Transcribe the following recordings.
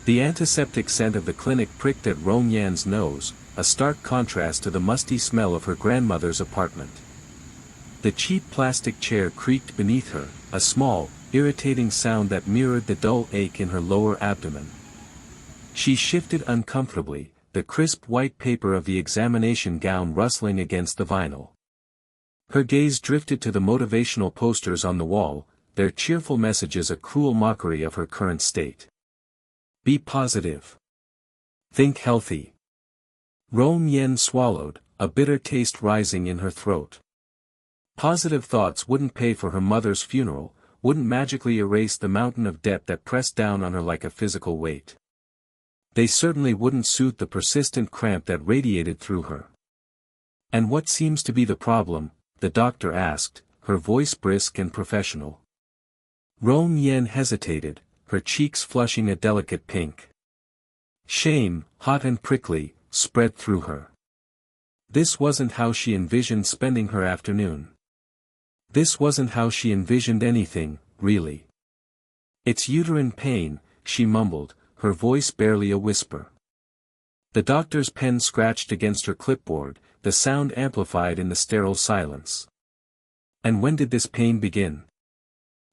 The antiseptic scent of the clinic pricked at Roan Yan's nose, a stark contrast to the musty smell of her grandmother's apartment. The cheap plastic chair creaked beneath her, a small, irritating sound that mirrored the dull ache in her lower abdomen. She shifted uncomfortably, the crisp white paper of the examination gown rustling against the vinyl. Her gaze drifted to the motivational posters on the wall, their cheerful messages a cruel mockery of her current state. Be positive. Think healthy. Roan Yen swallowed, a bitter taste rising in her throat. Positive thoughts wouldn't pay for her mother's funeral, wouldn't magically erase the mountain of debt that pressed down on her like a physical weight. They certainly wouldn't soothe the persistent cramp that radiated through her. And what seems to be the problem? The doctor asked, her voice brisk and professional. Roan Yen hesitated, her cheeks flushing a delicate pink. Shame, hot and prickly, spread through her. This wasn't how she envisioned spending her afternoon. This wasn't how she envisioned anything, really. It's uterine pain, she mumbled, her voice barely a whisper. The doctor's pen scratched against her clipboard, the sound amplified in the sterile silence. And when did this pain begin?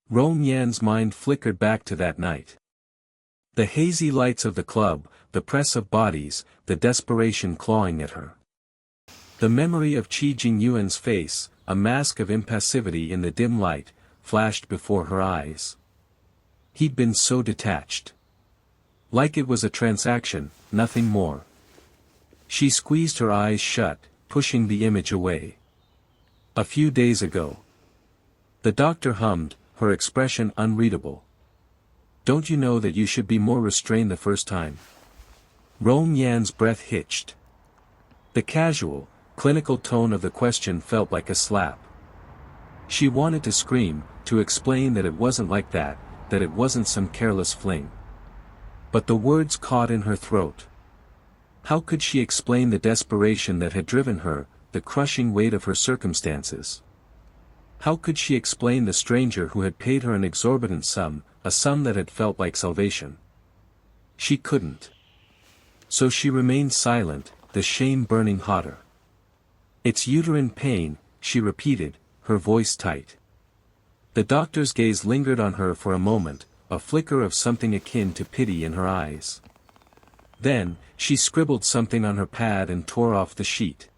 Roan Yan's mind flickered back to that night. The hazy lights of the club, the press of bodies, the desperation clawing at her. The memory of Qi Jingyuan's face, a mask of impassivity in the dim light, flashed before her eyes. He'd been so detached. Like it was a transaction, nothing more. She squeezed her eyes shut, pushing the image away. A few days ago. The doctor hummed, her expression unreadable. Don't you know that you should be more restrained the first time? Roan Yan's breath hitched. The casual, clinical tone of the question felt like a slap. She wanted to scream, to explain that it wasn't like that it wasn't some careless fling. But the words caught in her throat. How could she explain the desperation that had driven her, the crushing weight of her circumstances? How could she explain the stranger who had paid her an exorbitant sum, a sum that had felt like salvation? She couldn't. So she remained silent, the shame burning hotter. It's uterine pain, she repeated, her voice tight. The doctor's gaze lingered on her for a moment, a flicker of something akin to pity in her eyes. Then, she scribbled something on her pad and tore off the sheet.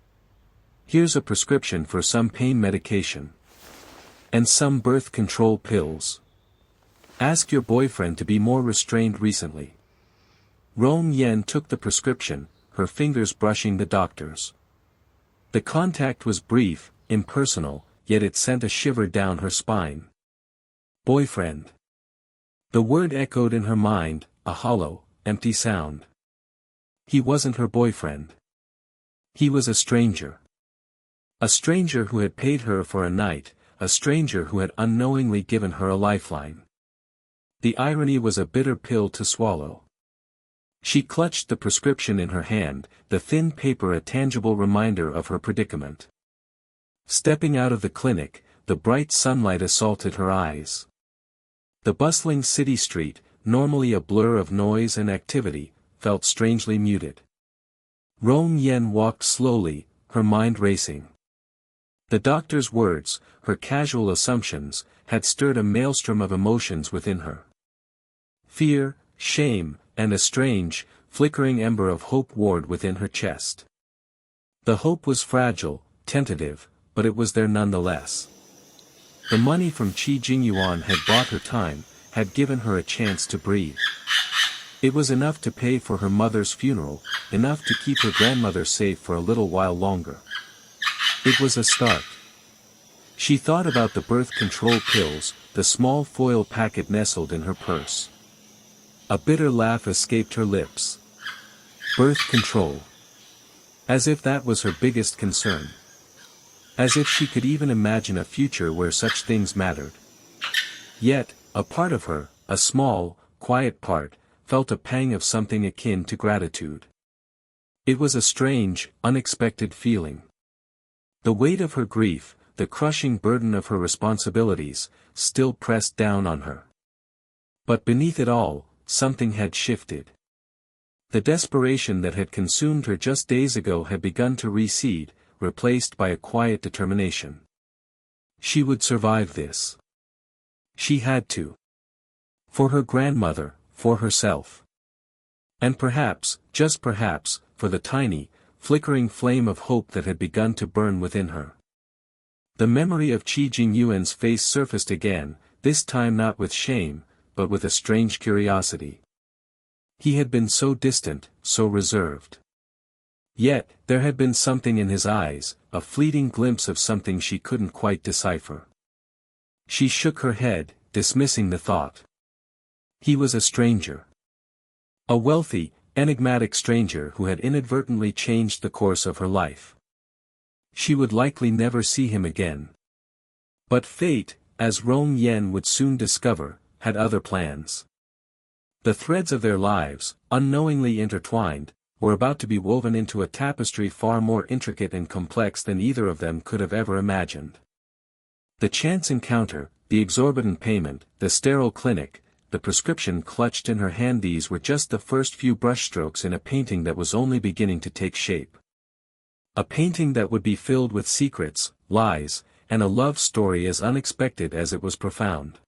Here's a prescription for some pain medication. And some birth control pills. Ask your boyfriend to be more restrained recently. Roan Yen took the prescription, her fingers brushing the doctor's. The contact was brief, impersonal, yet it sent a shiver down her spine. Boyfriend. The word echoed in her mind, a hollow, empty sound. He wasn't her boyfriend. He was a stranger. A stranger who had paid her for a night, a stranger who had unknowingly given her a lifeline. The irony was a bitter pill to swallow. She clutched the prescription in her hand, the thin paper a tangible reminder of her predicament. Stepping out of the clinic, the bright sunlight assaulted her eyes. The bustling city street, normally a blur of noise and activity, felt strangely muted. Roan Yen walked slowly, her mind racing. The doctor's words, her casual assumptions, had stirred a maelstrom of emotions within her. Fear, shame, and a strange, flickering ember of hope warred within her chest. The hope was fragile, tentative, but it was there nonetheless. The money from Qi Jingyuan had bought her time, had given her a chance to breathe. It was enough to pay for her mother's funeral, enough to keep her grandmother safe for a little while longer. It was a start. She thought about the birth control pills, the small foil packet nestled in her purse. A bitter laugh escaped her lips. Birth control. As if that was her biggest concern. As if she could even imagine a future where such things mattered. Yet, a part of her, a small, quiet part, felt a pang of something akin to gratitude. It was a strange, unexpected feeling. The weight of her grief, the crushing burden of her responsibilities, still pressed down on her. But beneath it all, something had shifted. The desperation that had consumed her just days ago had begun to recede, replaced by a quiet determination. She would survive this. She had to. For her grandmother, for herself. And perhaps, just perhaps, for the tiny, flickering flame of hope that had begun to burn within her. The memory of Qi Jingyuan's face surfaced again, this time not with shame, but with a strange curiosity. He had been so distant, so reserved. Yet, there had been something in his eyes, a fleeting glimpse of something she couldn't quite decipher. She shook her head, dismissing the thought. He was a stranger. A wealthy, enigmatic stranger who had inadvertently changed the course of her life. She would likely never see him again. But fate, as Rong Yen would soon discover, had other plans. The threads of their lives, unknowingly intertwined, were about to be woven into a tapestry far more intricate and complex than either of them could have ever imagined. The chance encounter, the exorbitant payment, the sterile clinic, the prescription clutched in her hand, these were just the first few brushstrokes in a painting that was only beginning to take shape. A painting that would be filled with secrets, lies, and a love story as unexpected as it was profound.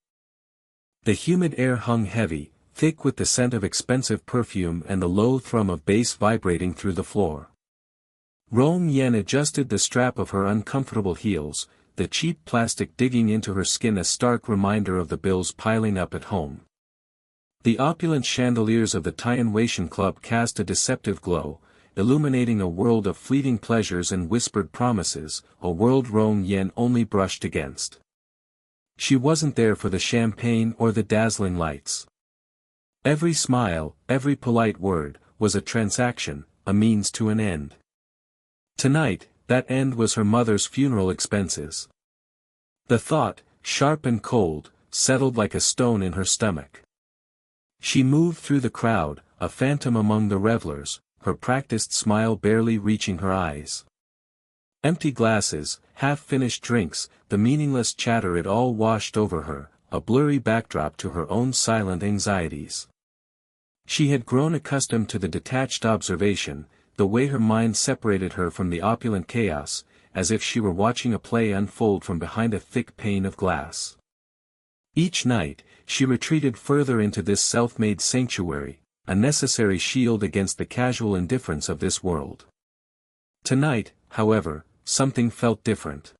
The humid air hung heavy, thick with the scent of expensive perfume and the low thrum of bass vibrating through the floor. Rong Yen adjusted the strap of her uncomfortable heels, the cheap plastic digging into her skin a stark reminder of the bills piling up at home. The opulent chandeliers of the Tianweixian Club cast a deceptive glow, illuminating a world of fleeting pleasures and whispered promises, a world Rong Yen only brushed against. She wasn't there for the champagne or the dazzling lights. Every smile, every polite word, was a transaction, a means to an end. Tonight, that end was her mother's funeral expenses. The thought, sharp and cold, settled like a stone in her stomach. She moved through the crowd, a phantom among the revelers, her practiced smile barely reaching her eyes. Empty glasses, half-finished drinks, the meaningless chatter, it all washed over her, a blurry backdrop to her own silent anxieties. She had grown accustomed to the detached observation, the way her mind separated her from the opulent chaos, as if she were watching a play unfold from behind a thick pane of glass. Each night, she retreated further into this self-made sanctuary, a necessary shield against the casual indifference of this world. Tonight, however, something felt different.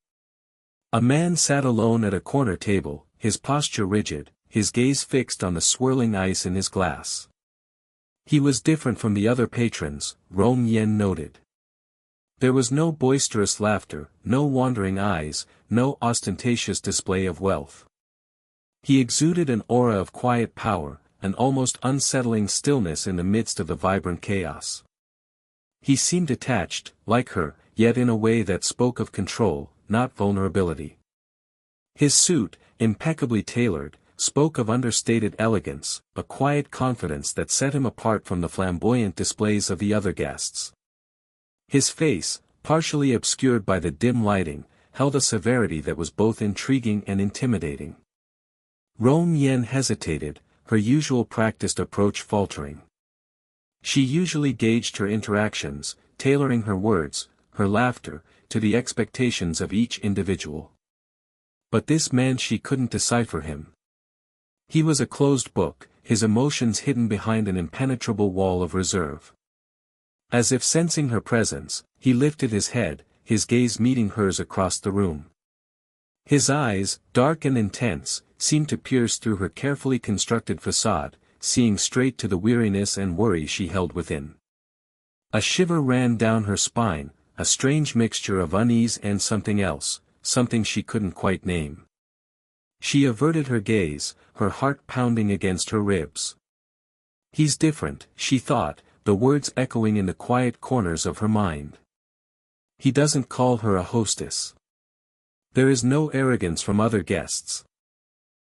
A man sat alone at a corner table, his posture rigid, his gaze fixed on the swirling ice in his glass. He was different from the other patrons, Rong Yen noted. There was no boisterous laughter, no wandering eyes, no ostentatious display of wealth. He exuded an aura of quiet power, an almost unsettling stillness in the midst of the vibrant chaos. He seemed attached, like her, yet in a way that spoke of control, not vulnerability. His suit, impeccably tailored, spoke of understated elegance, a quiet confidence that set him apart from the flamboyant displays of the other guests. His face, partially obscured by the dim lighting, held a severity that was both intriguing and intimidating. Rong Yen hesitated, her usual practiced approach faltering. She usually gauged her interactions, tailoring her words, her laughter, to the expectations of each individual. But this man, she couldn't decipher him. He was a closed book, his emotions hidden behind an impenetrable wall of reserve. As if sensing her presence, he lifted his head, his gaze meeting hers across the room. His eyes, dark and intense, seemed to pierce through her carefully constructed facade, seeing straight to the weariness and worry she held within. A shiver ran down her spine, a strange mixture of unease and something else, something she couldn't quite name. She averted her gaze, her heart pounding against her ribs. He's different, she thought, the words echoing in the quiet corners of her mind. He doesn't call her a hostess. There is no arrogance from other guests.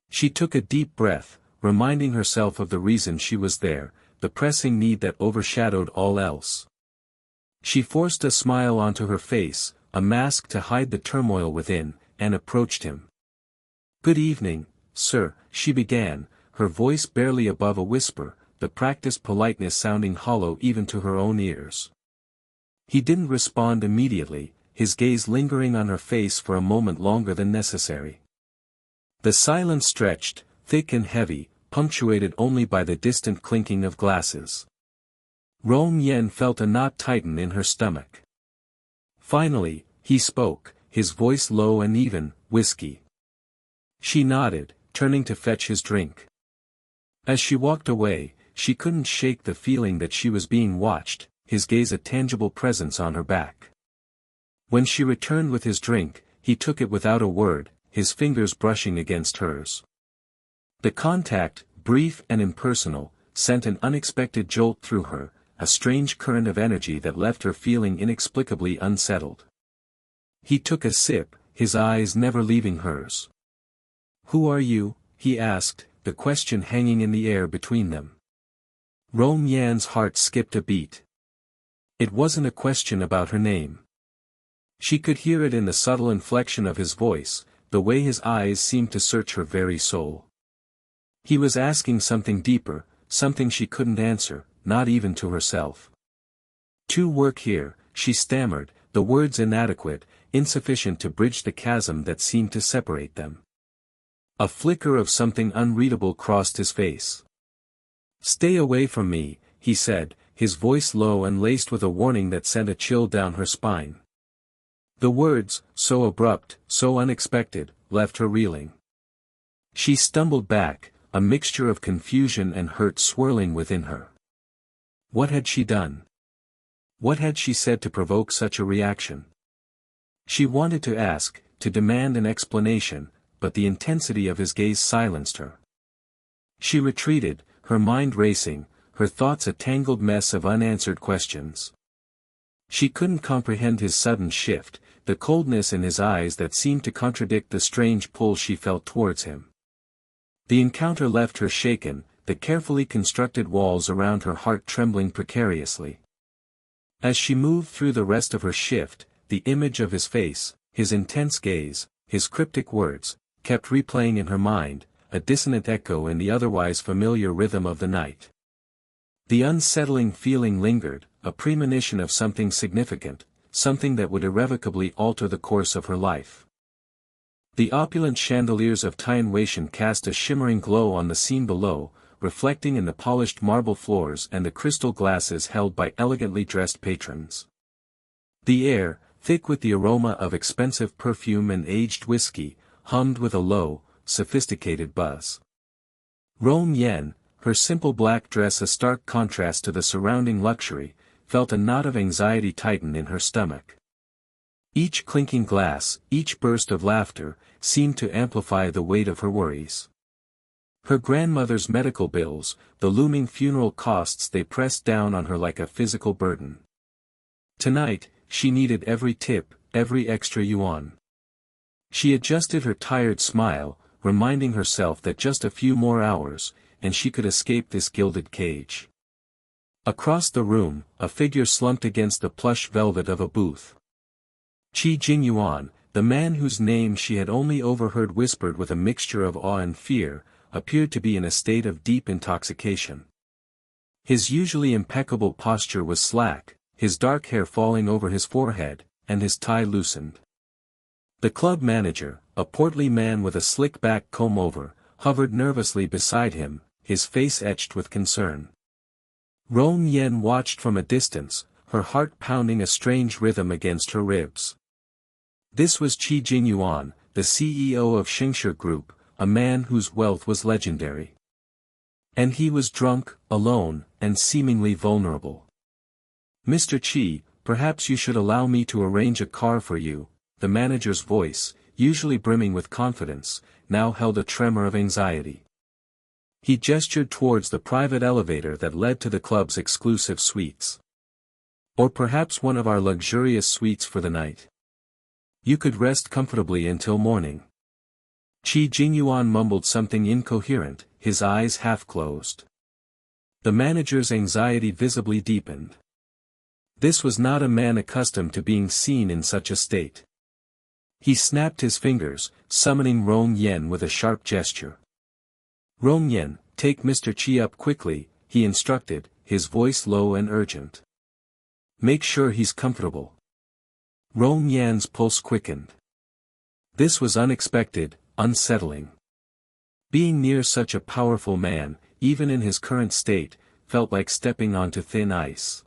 She took a deep breath, reminding herself of the reason she was there, the pressing need that overshadowed all else. She forced a smile onto her face, a mask to hide the turmoil within, and approached him. "Good evening, sir," she began, her voice barely above a whisper, the practiced politeness sounding hollow even to her own ears. He didn't respond immediately, his gaze lingering on her face for a moment longer than necessary. The silence stretched, thick and heavy, punctuated only by the distant clinking of glasses. Rong Yen felt a knot tighten in her stomach. Finally, he spoke, his voice low and even, "Whiskey." She nodded, turning to fetch his drink. As she walked away, she couldn't shake the feeling that she was being watched, his gaze a tangible presence on her back. When she returned with his drink, he took it without a word, his fingers brushing against hers. The contact, brief and impersonal, sent an unexpected jolt through her, a strange current of energy that left her feeling inexplicably unsettled. He took a sip, his eyes never leaving hers. "Who are you?" he asked, the question hanging in the air between them. Rong Yan's heart skipped a beat. It wasn't a question about her name. She could hear it in the subtle inflection of his voice, the way his eyes seemed to search her very soul. He was asking something deeper, something she couldn't answer, not even to herself. "To work here," she stammered, the words inadequate, insufficient to bridge the chasm that seemed to separate them. A flicker of something unreadable crossed his face. "Stay away from me," he said, his voice low and laced with a warning that sent a chill down her spine. The words, so abrupt, so unexpected, left her reeling. She stumbled back, a mixture of confusion and hurt swirling within her. What had she done? What had she said to provoke such a reaction? She wanted to ask, to demand an explanation, but the intensity of his gaze silenced her. She retreated, her mind racing, her thoughts a tangled mess of unanswered questions. She couldn't comprehend his sudden shift, the coldness in his eyes that seemed to contradict the strange pull she felt towards him. The encounter left her shaken, the carefully constructed walls around her heart trembling precariously. As she moved through the rest of her shift, the image of his face, his intense gaze, his cryptic words, kept replaying in her mind, a dissonant echo in the otherwise familiar rhythm of the night. The unsettling feeling lingered, a premonition of something significant, something that would irrevocably alter the course of her life. The opulent chandeliers of Tian Weishan cast a shimmering glow on the scene below, reflecting in the polished marble floors and the crystal glasses held by elegantly dressed patrons. The air, thick with the aroma of expensive perfume and aged whiskey, hummed with a low, sophisticated buzz. Rong Yen, her simple black dress a stark contrast to the surrounding luxury, felt a knot of anxiety tighten in her stomach. Each clinking glass, each burst of laughter, seemed to amplify the weight of her worries. Her grandmother's medical bills, the looming funeral costs, they pressed down on her like a physical burden. Tonight, she needed every tip, every extra yuan. She adjusted her tired smile, reminding herself that just a few more hours, and she could escape this gilded cage. Across the room, a figure slumped against the plush velvet of a booth. Qi Jingyuan, the man whose name she had only overheard whispered with a mixture of awe and fear, appeared to be in a state of deep intoxication. His usually impeccable posture was slack, his dark hair falling over his forehead, and his tie loosened. The club manager, a portly man with a slick-back comb-over, hovered nervously beside him, his face etched with concern. Rong Yen watched from a distance, her heart pounding a strange rhythm against her ribs. This was Qi Jingyuan, the CEO of Xingshi Group, a man whose wealth was legendary. And he was drunk, alone, and seemingly vulnerable. "Mr. Qi, perhaps you should allow me to arrange a car for you," the manager's voice, usually brimming with confidence, now held a tremor of anxiety. He gestured towards the private elevator that led to the club's exclusive suites. "Or perhaps one of our luxurious suites for the night. You could rest comfortably until morning." Qi Jingyuan mumbled something incoherent, his eyes half closed. The manager's anxiety visibly deepened. This was not a man accustomed to being seen in such a state. He snapped his fingers, summoning Rong Yen with a sharp gesture. "Rong Yen, take Mr. Qi up quickly," he instructed, his voice low and urgent. Make sure he's comfortable. Rong Yan's pulse quickened. This was unexpected, unsettling. Being near such a powerful man, even in his current state, felt like stepping onto thin ice.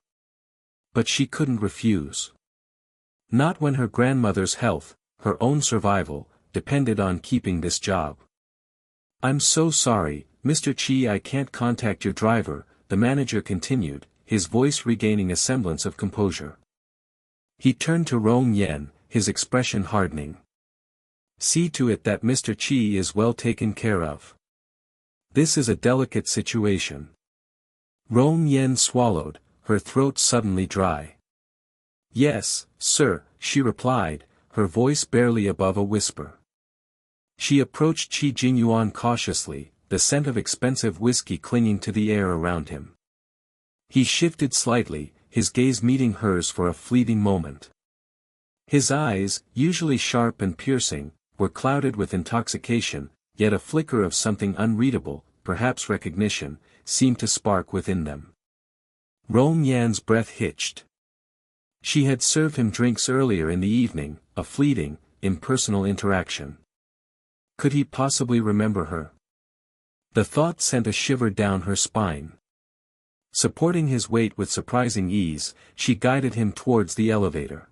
But she couldn't refuse. Not when her grandmother's health, her own survival, depended on keeping this job. I'm so sorry, Mr. Chi, I can't contact your driver, the manager continued, his voice regaining a semblance of composure. He turned to Rong Yan, his expression hardening. See to it that Mr. Chi is well taken care of. This is a delicate situation. Rong Yan swallowed, her throat suddenly dry. Yes, sir, she replied, her voice barely above a whisper. She approached Qi Jingyuan cautiously, the scent of expensive whiskey clinging to the air around him. He shifted slightly, his gaze meeting hers for a fleeting moment. His eyes, usually sharp and piercing, were clouded with intoxication, yet a flicker of something unreadable, perhaps recognition, seemed to spark within them. Rong Yan's breath hitched. She had served him drinks earlier in the evening, a fleeting, impersonal interaction. Could he possibly remember her? The thought sent a shiver down her spine. Supporting his weight with surprising ease, she guided him towards the elevator.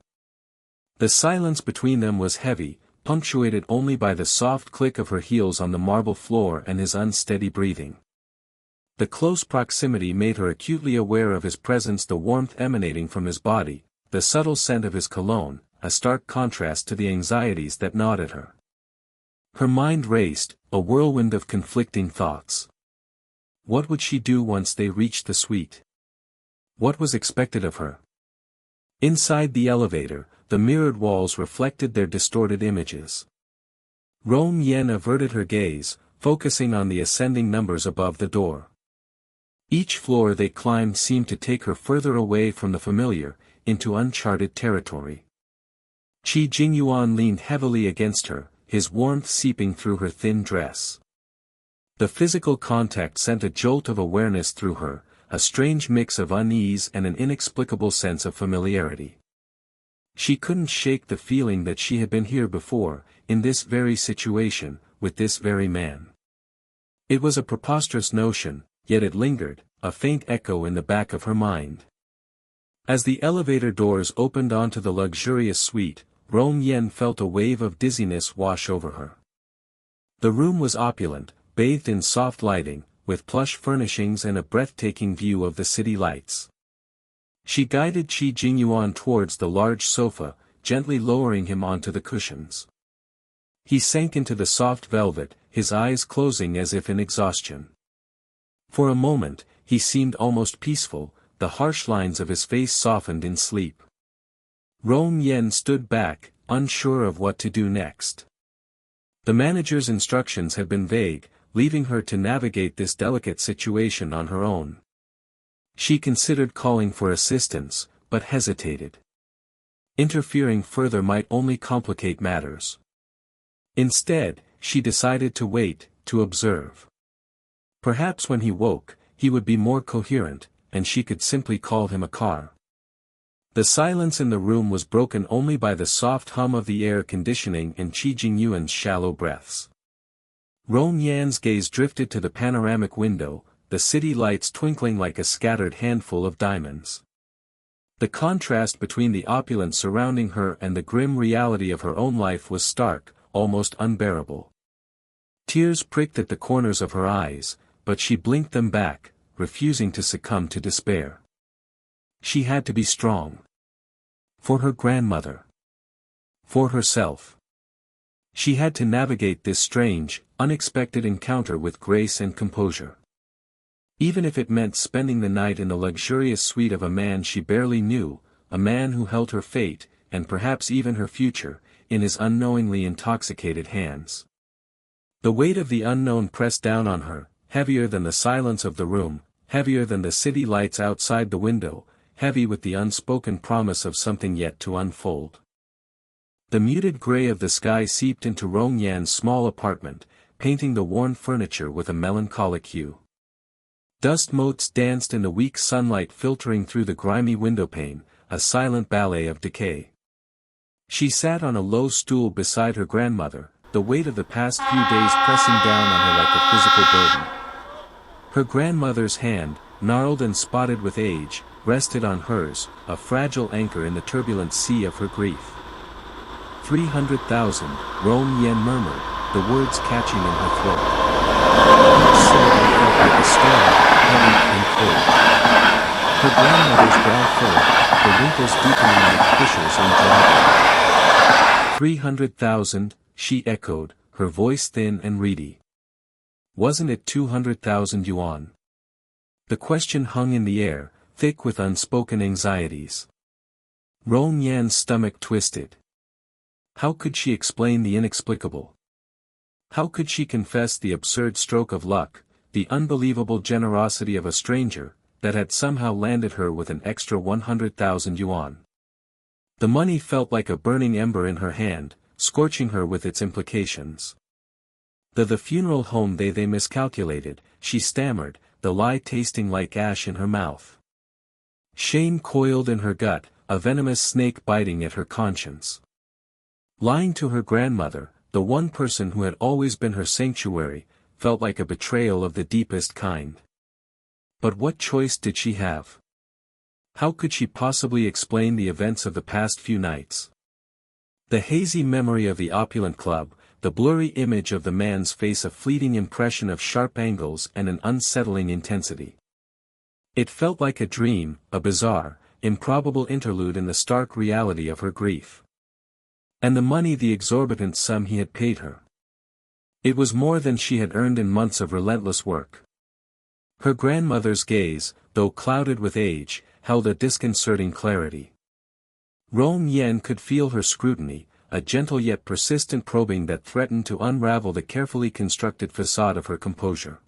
The silence between them was heavy, punctuated only by the soft click of her heels on the marble floor and his unsteady breathing. The close proximity made her acutely aware of his presence, the warmth emanating from his body, the subtle scent of his cologne, a stark contrast to the anxieties that gnawed at her. Her mind raced, a whirlwind of conflicting thoughts. What would she do once they reached the suite? What was expected of her? Inside the elevator, the mirrored walls reflected their distorted images. Rong Yan averted her gaze, focusing on the ascending numbers above the door. Each floor they climbed seemed to take her further away from the familiar, into uncharted territory. Qi Jingyuan leaned heavily against her, his warmth seeping through her thin dress. The physical contact sent a jolt of awareness through her, a strange mix of unease and an inexplicable sense of familiarity. She couldn't shake the feeling that she had been here before, in this very situation, with this very man. It was a preposterous notion, yet it lingered, a faint echo in the back of her mind. As the elevator doors opened onto the luxurious suite, Rong Yan felt a wave of dizziness wash over her. The room was opulent, bathed in soft lighting, with plush furnishings and a breathtaking view of the city lights. She guided Qi Jingyuan towards the large sofa, gently lowering him onto the cushions. He sank into the soft velvet, his eyes closing as if in exhaustion. For a moment, he seemed almost peaceful, the harsh lines of his face softened in sleep. Rong Yan stood back, unsure of what to do next. The manager's instructions had been vague, leaving her to navigate this delicate situation on her own. She considered calling for assistance, but hesitated. Interfering further might only complicate matters. Instead, she decided to wait, to observe. Perhaps when he woke, he would be more coherent, and she could simply call him a car. The silence in the room was broken only by the soft hum of the air conditioning and Qi Jingyuan's shallow breaths. Rong Yan's gaze drifted to the panoramic window, the city lights twinkling like a scattered handful of diamonds. The contrast between the opulence surrounding her and the grim reality of her own life was stark, almost unbearable. Tears pricked at the corners of her eyes, but she blinked them back, refusing to succumb to despair. She had to be strong. For her grandmother. For herself. She had to navigate this strange, unexpected encounter with grace and composure. Even if it meant spending the night in the luxurious suite of a man she barely knew, a man who held her fate, and perhaps even her future, in his unknowingly intoxicated hands. The weight of the unknown pressed down on her, heavier than the silence of the room, heavier than the city lights outside the window, heavy with the unspoken promise of something yet to unfold. The muted gray of the sky seeped into Rong Yan's small apartment, painting the worn furniture with a melancholic hue. Dust motes danced in the weak sunlight filtering through the grimy windowpane, a silent ballet of decay. She sat on a low stool beside her grandmother, the weight of the past few days pressing down on her like a physical burden. Her grandmother's hand, gnarled and spotted with age, rested on hers, a fragile anchor in the turbulent sea of her grief. 300,000, Rong Yen murmured, the words catching in her throat. Each syllable felt like a storm, heavy and cold. Her grandmother's brow furrowed, the wrinkles deepening like fissures in dry. 300,000, she echoed, her voice thin and reedy. Wasn't it 200,000 yuan? The question hung in the air, thick with unspoken anxieties. Rong Yan's stomach twisted. How could she explain the inexplicable? How could she confess the absurd stroke of luck, the unbelievable generosity of a stranger, that had somehow landed her with an extra 100,000 yuan? The money felt like a burning ember in her hand, scorching her with its implications. The funeral home they miscalculated, she stammered, the lie tasting like ash in her mouth. Shame coiled in her gut, a venomous snake biting at her conscience. Lying to her grandmother, the one person who had always been her sanctuary, felt like a betrayal of the deepest kind. But what choice did she have? How could she possibly explain the events of the past few nights? The hazy memory of the opulent club, the blurry image of the man's face, a fleeting impression of sharp angles and an unsettling intensity. It felt like a dream, a bizarre, improbable interlude in the stark reality of her grief. And the money, the exorbitant sum he had paid her. It was more than she had earned in months of relentless work. Her grandmother's gaze, though clouded with age, held a disconcerting clarity. Rong Yen could feel her scrutiny, a gentle yet persistent probing that threatened to unravel the carefully constructed facade of her composure.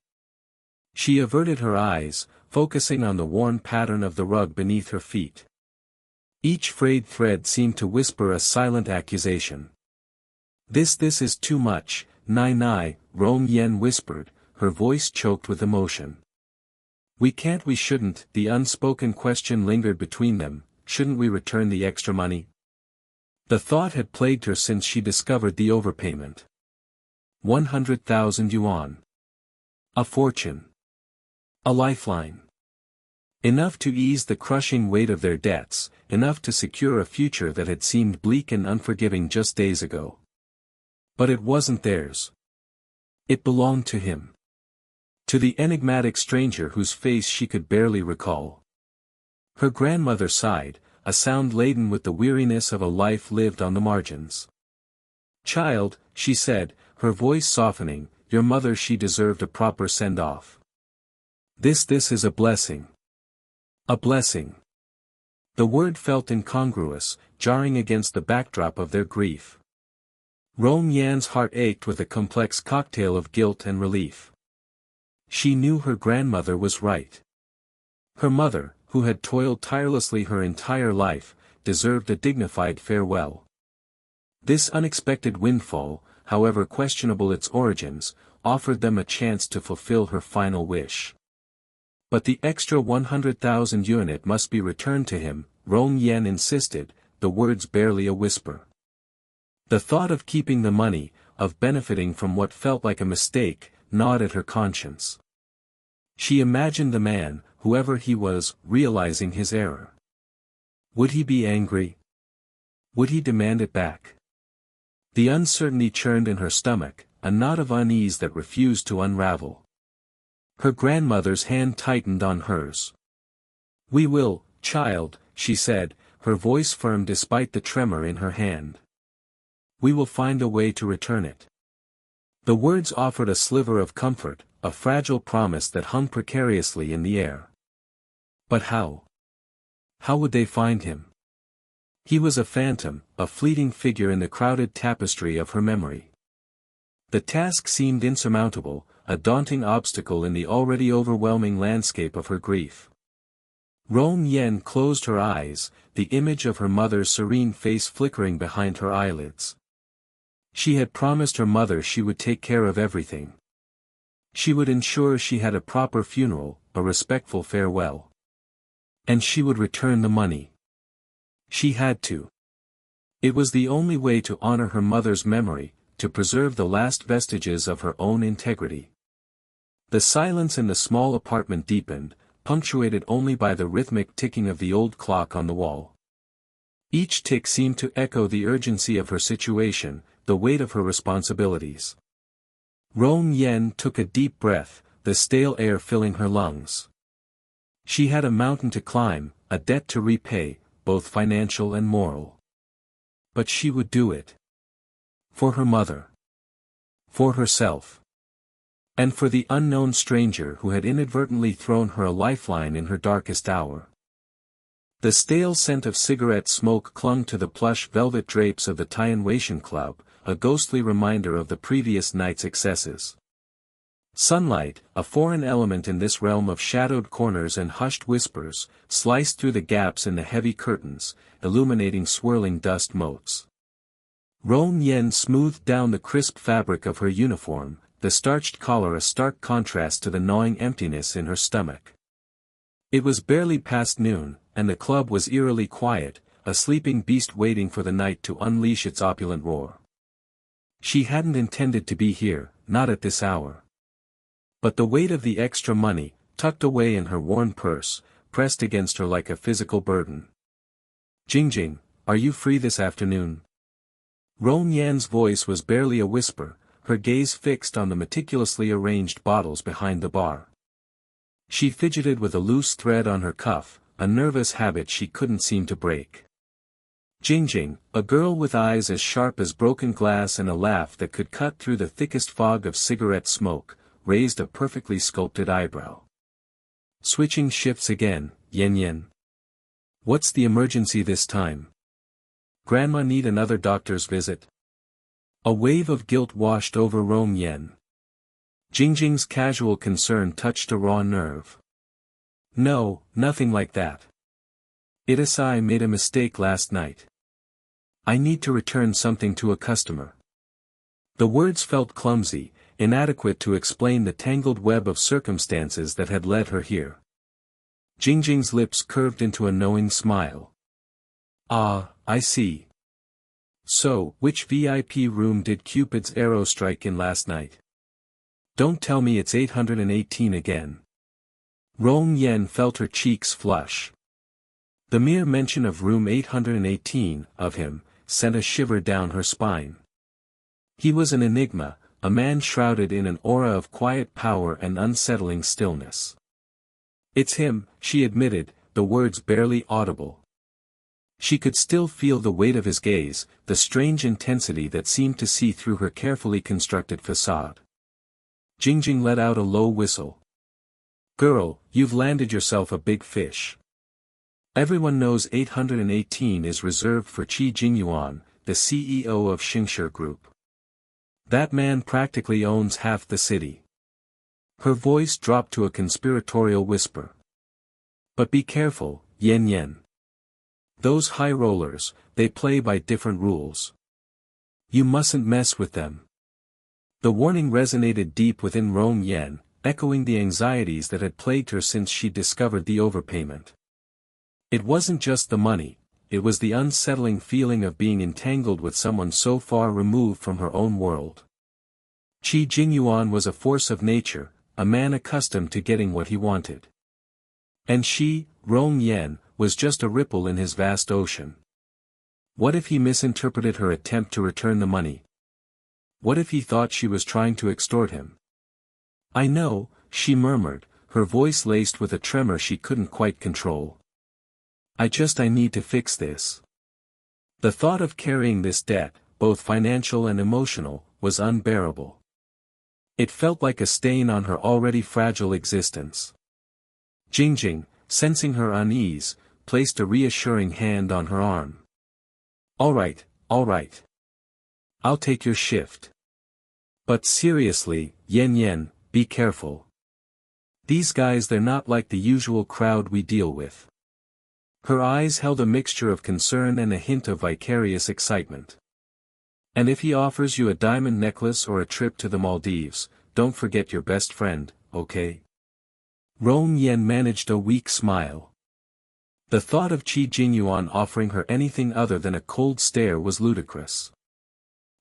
She averted her eyes, focusing on the worn pattern of the rug beneath her feet. Each frayed thread seemed to whisper a silent accusation. This is too much, Nai, Rong Yen whispered, her voice choked with emotion. We shouldn't, the unspoken question lingered between them, shouldn't we return the extra money? The thought had plagued her since she discovered the overpayment. 100,000 yuan. A fortune. A lifeline. Enough to ease the crushing weight of their debts, enough to secure a future that had seemed bleak and unforgiving just days ago. But it wasn't theirs. It belonged to him. To the enigmatic stranger whose face she could barely recall. Her grandmother sighed, a sound laden with the weariness of a life lived on the margins. Child, she said, her voice softening, your mother, she deserved a proper send-off. This is a blessing. A blessing. The word felt incongruous, jarring against the backdrop of their grief. Rong Yan's heart ached with a complex cocktail of guilt and relief. She knew her grandmother was right. Her mother, who had toiled tirelessly her entire life, deserved a dignified farewell. This unexpected windfall, however questionable its origins, offered them a chance to fulfill her final wish. But the extra 100,000 unit must be returned to him, Rong Yen insisted, the words barely a whisper. The thought of keeping the money, of benefiting from what felt like a mistake, gnawed at her conscience. She imagined the man, whoever he was, realizing his error. Would he be angry? Would he demand it back? The uncertainty churned in her stomach, a knot of unease that refused to unravel. Her grandmother's hand tightened on hers. We will, child, she said, her voice firm despite the tremor in her hand. We will find a way to return it. The words offered a sliver of comfort, a fragile promise that hung precariously in the air. But how? How would they find him? He was a phantom, a fleeting figure in the crowded tapestry of her memory. The task seemed insurmountable, a daunting obstacle in the already overwhelming landscape of her grief. Rong Yen closed her eyes, the image of her mother's serene face flickering behind her eyelids. She had promised her mother she would take care of everything. She would ensure she had a proper funeral, a respectful farewell. And she would return the money. She had to. It was the only way to honor her mother's memory, to preserve the last vestiges of her own integrity. The silence in the small apartment deepened, punctuated only by the rhythmic ticking of the old clock on the wall. Each tick seemed to echo the urgency of her situation, the weight of her responsibilities. Rong Yen took a deep breath, the stale air filling her lungs. She had a mountain to climb, a debt to repay, both financial and moral. But she would do it. For her mother. For herself. And for the unknown stranger who had inadvertently thrown her a lifeline in her darkest hour. The stale scent of cigarette smoke clung to the plush velvet drapes of the Tianweixian Club, a ghostly reminder of the previous night's excesses. Sunlight, a foreign element in this realm of shadowed corners and hushed whispers, sliced through the gaps in the heavy curtains, illuminating swirling dust motes. Rong Yen smoothed down the crisp fabric of her uniform, the starched collar a stark contrast to the gnawing emptiness in her stomach. It was barely past noon, and the club was eerily quiet, a sleeping beast waiting for the night to unleash its opulent roar. She hadn't intended to be here, not at this hour. But the weight of the extra money, tucked away in her worn purse, pressed against her like a physical burden. "Jingjing, are you free this afternoon?" Rong Yan's voice was barely a whisper, her gaze fixed on the meticulously arranged bottles behind the bar. She fidgeted with a loose thread on her cuff, a nervous habit she couldn't seem to break. Jingjing, a girl with eyes as sharp as broken glass and a laugh that could cut through the thickest fog of cigarette smoke, raised a perfectly sculpted eyebrow. "Switching shifts again, Yen Yen. What's the emergency this time? Grandma need another doctor's visit?" A wave of guilt washed over Rong Yen. Jingjing's casual concern touched a raw nerve. "No, nothing like that. I made a mistake last night. I need to return something to a customer." The words felt clumsy, inadequate to explain the tangled web of circumstances that had led her here. Jingjing's lips curved into a knowing smile. "Ah, I see. So, which VIP room did Cupid's arrow strike in last night? Don't tell me it's 818 again." Rong Yen felt her cheeks flush. The mere mention of room 818, of him, sent a shiver down her spine. He was an enigma, a man shrouded in an aura of quiet power and unsettling stillness. "It's him," she admitted, the words barely audible. She could still feel the weight of his gaze, the strange intensity that seemed to see through her carefully constructed facade. Jingjing let out a low whistle. "Girl, you've landed yourself a big fish. Everyone knows 818 is reserved for Qi Jingyuan, the CEO of Xingshi Group. That man practically owns half the city." Her voice dropped to a conspiratorial whisper. "But be careful, Yen Yen. Those high rollers, they play by different rules. You mustn't mess with them." The warning resonated deep within Rong Yen, echoing the anxieties that had plagued her since she discovered the overpayment. It wasn't just the money, it was the unsettling feeling of being entangled with someone so far removed from her own world. Qi Jingyuan was a force of nature, a man accustomed to getting what he wanted. And she, Rong Yen, was just a ripple in his vast ocean. What if he misinterpreted her attempt to return the money? What if he thought she was trying to extort him? "I know," she murmured, her voice laced with a tremor she couldn't quite control. I need to fix this." The thought of carrying this debt, both financial and emotional, was unbearable. It felt like a stain on her already fragile existence. Jingjing, sensing her unease, placed a reassuring hand on her arm. All right. I'll take your shift. But seriously, Yen Yen, be careful. These guys, they're not like the usual crowd we deal with." Her eyes held a mixture of concern and a hint of vicarious excitement. "And if he offers you a diamond necklace or a trip to the Maldives, don't forget your best friend, okay? Rong Yan managed a weak smile. The thought of Qi Jingyuan offering her anything other than a cold stare was ludicrous.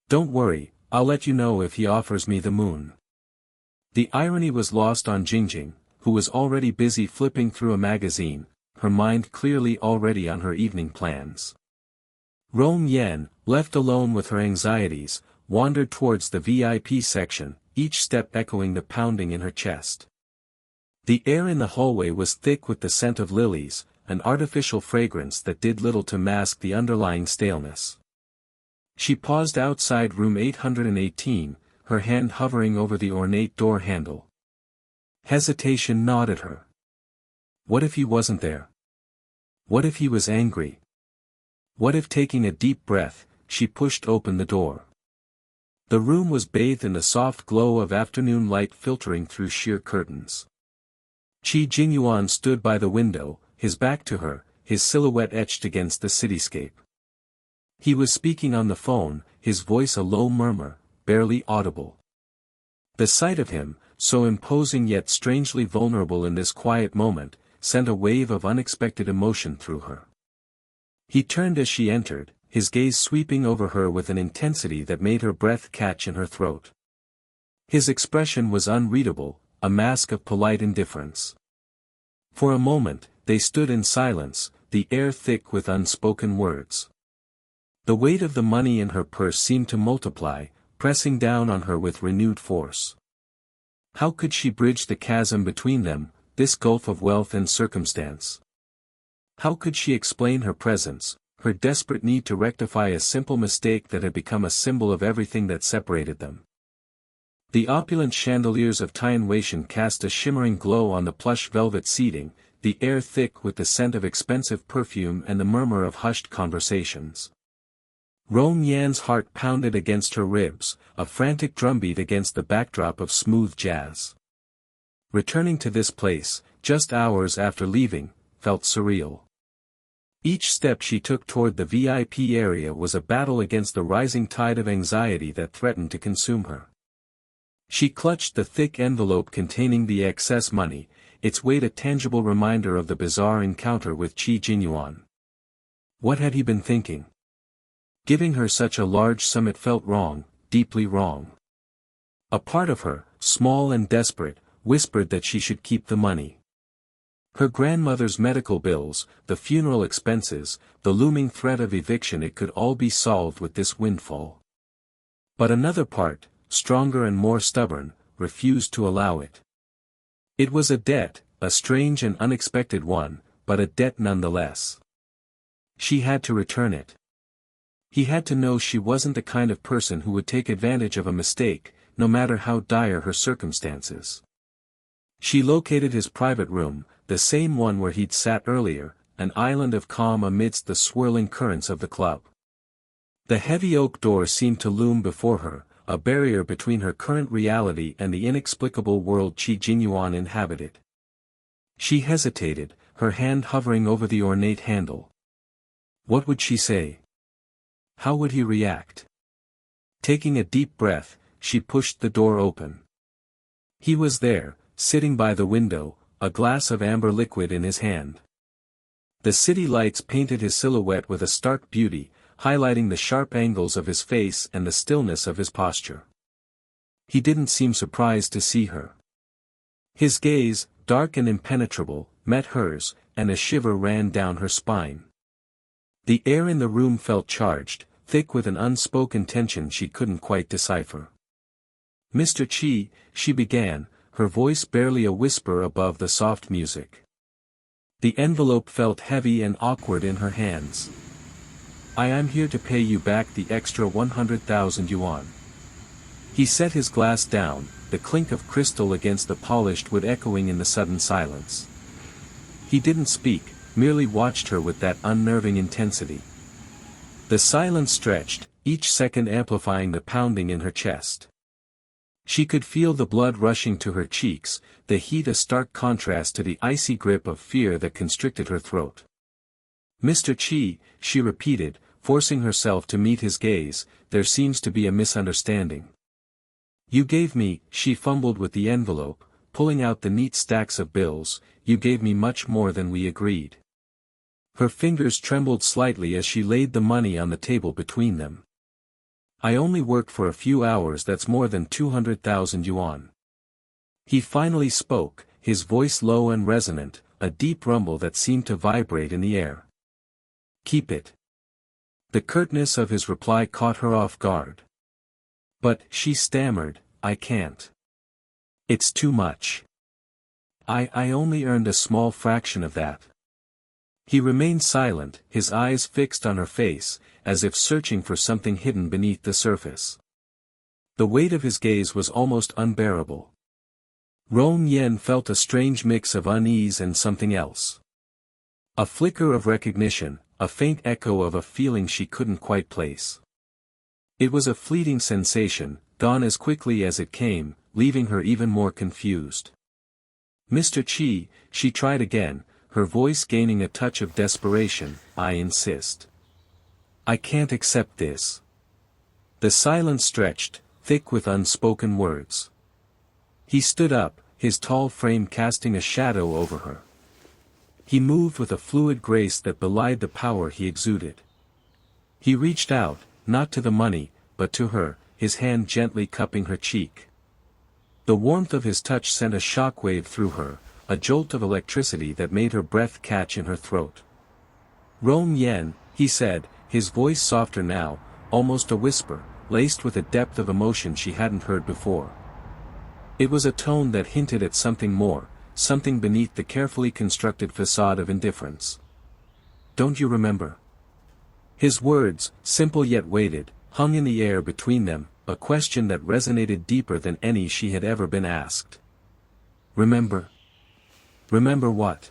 Don't worry, I'll let you know if he offers me the moon. The irony was lost on Jingjing, who was already busy flipping through a magazine, her mind clearly already on her evening plans. Rong Yan, left alone with her anxieties, wandered towards the VIP section, each step echoing the pounding in her chest. The air in the hallway was thick with the scent of lilies, an artificial fragrance that did little to mask the underlying staleness. She paused outside room 818, her hand hovering over the ornate door handle. Hesitation gnawed at her. What if he wasn't there? What if he was angry? What if, taking a deep breath, she pushed open the door? The room was bathed in the soft glow of afternoon light filtering through sheer curtains. Qi Jingyuan stood by the window, his back to her, his silhouette etched against the cityscape. He was speaking on the phone, his voice a low murmur, barely audible. The sight of him, so imposing yet strangely vulnerable in this quiet moment, sent a wave of unexpected emotion through her. He turned as she entered, his gaze sweeping over her with an intensity that made her breath catch in her throat. His expression was unreadable, a mask of polite indifference. For a moment, they stood in silence, the air thick with unspoken words. The weight of the money in her purse seemed to multiply, pressing down on her with renewed force. How could she bridge the chasm between them, this gulf of wealth and circumstance? How could she explain her presence, her desperate need to rectify a simple mistake that had become a symbol of everything that separated them? The opulent chandeliers of Tianweishan cast a shimmering glow on the plush velvet seating, the air thick with the scent of expensive perfume and the murmur of hushed conversations. Rong Yan's heart pounded against her ribs, a frantic drumbeat against the backdrop of smooth jazz. Returning to this place, just hours after leaving, felt surreal. Each step she took toward the VIP area was a battle against the rising tide of anxiety that threatened to consume her. She clutched the thick envelope containing the excess money, its weight a tangible reminder of the bizarre encounter with Qi Jingyuan. What had he been thinking? Giving her such a large sum, it felt wrong, deeply wrong. A part of her, small and desperate, whispered that she should keep the money. Her grandmother's medical bills, the funeral expenses, the looming threat of eviction, it could all be solved with this windfall. But another part, stronger and more stubborn, refused to allow it. It was a debt, a strange and unexpected one, but a debt nonetheless. She had to return it. He had to know she wasn't the kind of person who would take advantage of a mistake, no matter how dire her circumstances. She located his private room, the same one where he'd sat earlier, an island of calm amidst the swirling currents of the club. The heavy oak door seemed to loom before her, a barrier between her current reality and the inexplicable world Qi Jingyuan inhabited. She hesitated, her hand hovering over the ornate handle. What would she say? How would he react? Taking a deep breath, she pushed the door open. He was there, sitting by the window, a glass of amber liquid in his hand. The city lights painted his silhouette with a stark beauty, highlighting the sharp angles of his face and the stillness of his posture. He didn't seem surprised to see her. His gaze, dark and impenetrable, met hers, and a shiver ran down her spine. The air in the room felt charged, thick with an unspoken tension she couldn't quite decipher. Mr. Qi, she began, her voice barely a whisper above the soft music. The envelope felt heavy and awkward in her hands. I am here to pay you back the extra 100,000 yuan. He set his glass down, the clink of crystal against the polished wood echoing in the sudden silence. He didn't speak, merely watched her with that unnerving intensity. The silence stretched, each second amplifying the pounding in her chest. She could feel the blood rushing to her cheeks, the heat a stark contrast to the icy grip of fear that constricted her throat. Mr. Qi, she repeated, forcing herself to meet his gaze, there seems to be a misunderstanding. You gave me, she fumbled with the envelope, pulling out the neat stacks of bills, you gave me much more than we agreed. Her fingers trembled slightly as she laid the money on the table between them. I only worked for a few hours, that's more than 200,000 yuan. He finally spoke, his voice low and resonant, a deep rumble that seemed to vibrate in the air. Keep it. The curtness of his reply caught her off guard. But, she stammered, I can't. It's too much. I only earned a small fraction of that. He remained silent, his eyes fixed on her face, as if searching for something hidden beneath the surface. The weight of his gaze was almost unbearable. Rong Yen felt a strange mix of unease and something else. A flicker of recognition, a faint echo of a feeling she couldn't quite place. It was a fleeting sensation, gone as quickly as it came, leaving her even more confused. Mr. Qi, she tried again, her voice gaining a touch of desperation, I insist. I can't accept this. The silence stretched, thick with unspoken words. He stood up, his tall frame casting a shadow over her. He moved with a fluid grace that belied the power he exuded. He reached out, not to the money, but to her, his hand gently cupping her cheek. The warmth of his touch sent a shockwave through her, a jolt of electricity that made her breath catch in her throat. Rong Yen, he said, his voice softer now, almost a whisper, laced with a depth of emotion she hadn't heard before. It was a tone that hinted at something more, something beneath the carefully constructed facade of indifference. Don't you remember? His words, simple yet weighted, hung in the air between them, a question that resonated deeper than any she had ever been asked. Remember? Remember what?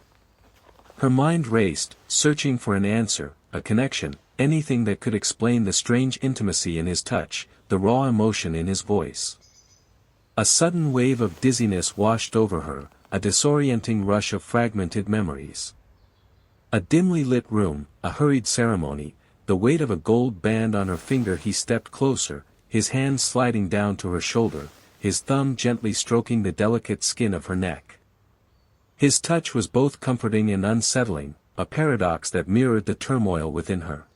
Her mind raced, searching for an answer, a connection, anything that could explain the strange intimacy in his touch, the raw emotion in his voice. A sudden wave of dizziness washed over her, a disorienting rush of fragmented memories. A dimly lit room, a hurried ceremony, the weight of a gold band on her finger. He stepped closer, his hand sliding down to her shoulder, his thumb gently stroking the delicate skin of her neck. His touch was both comforting and unsettling, a paradox that mirrored the turmoil within her.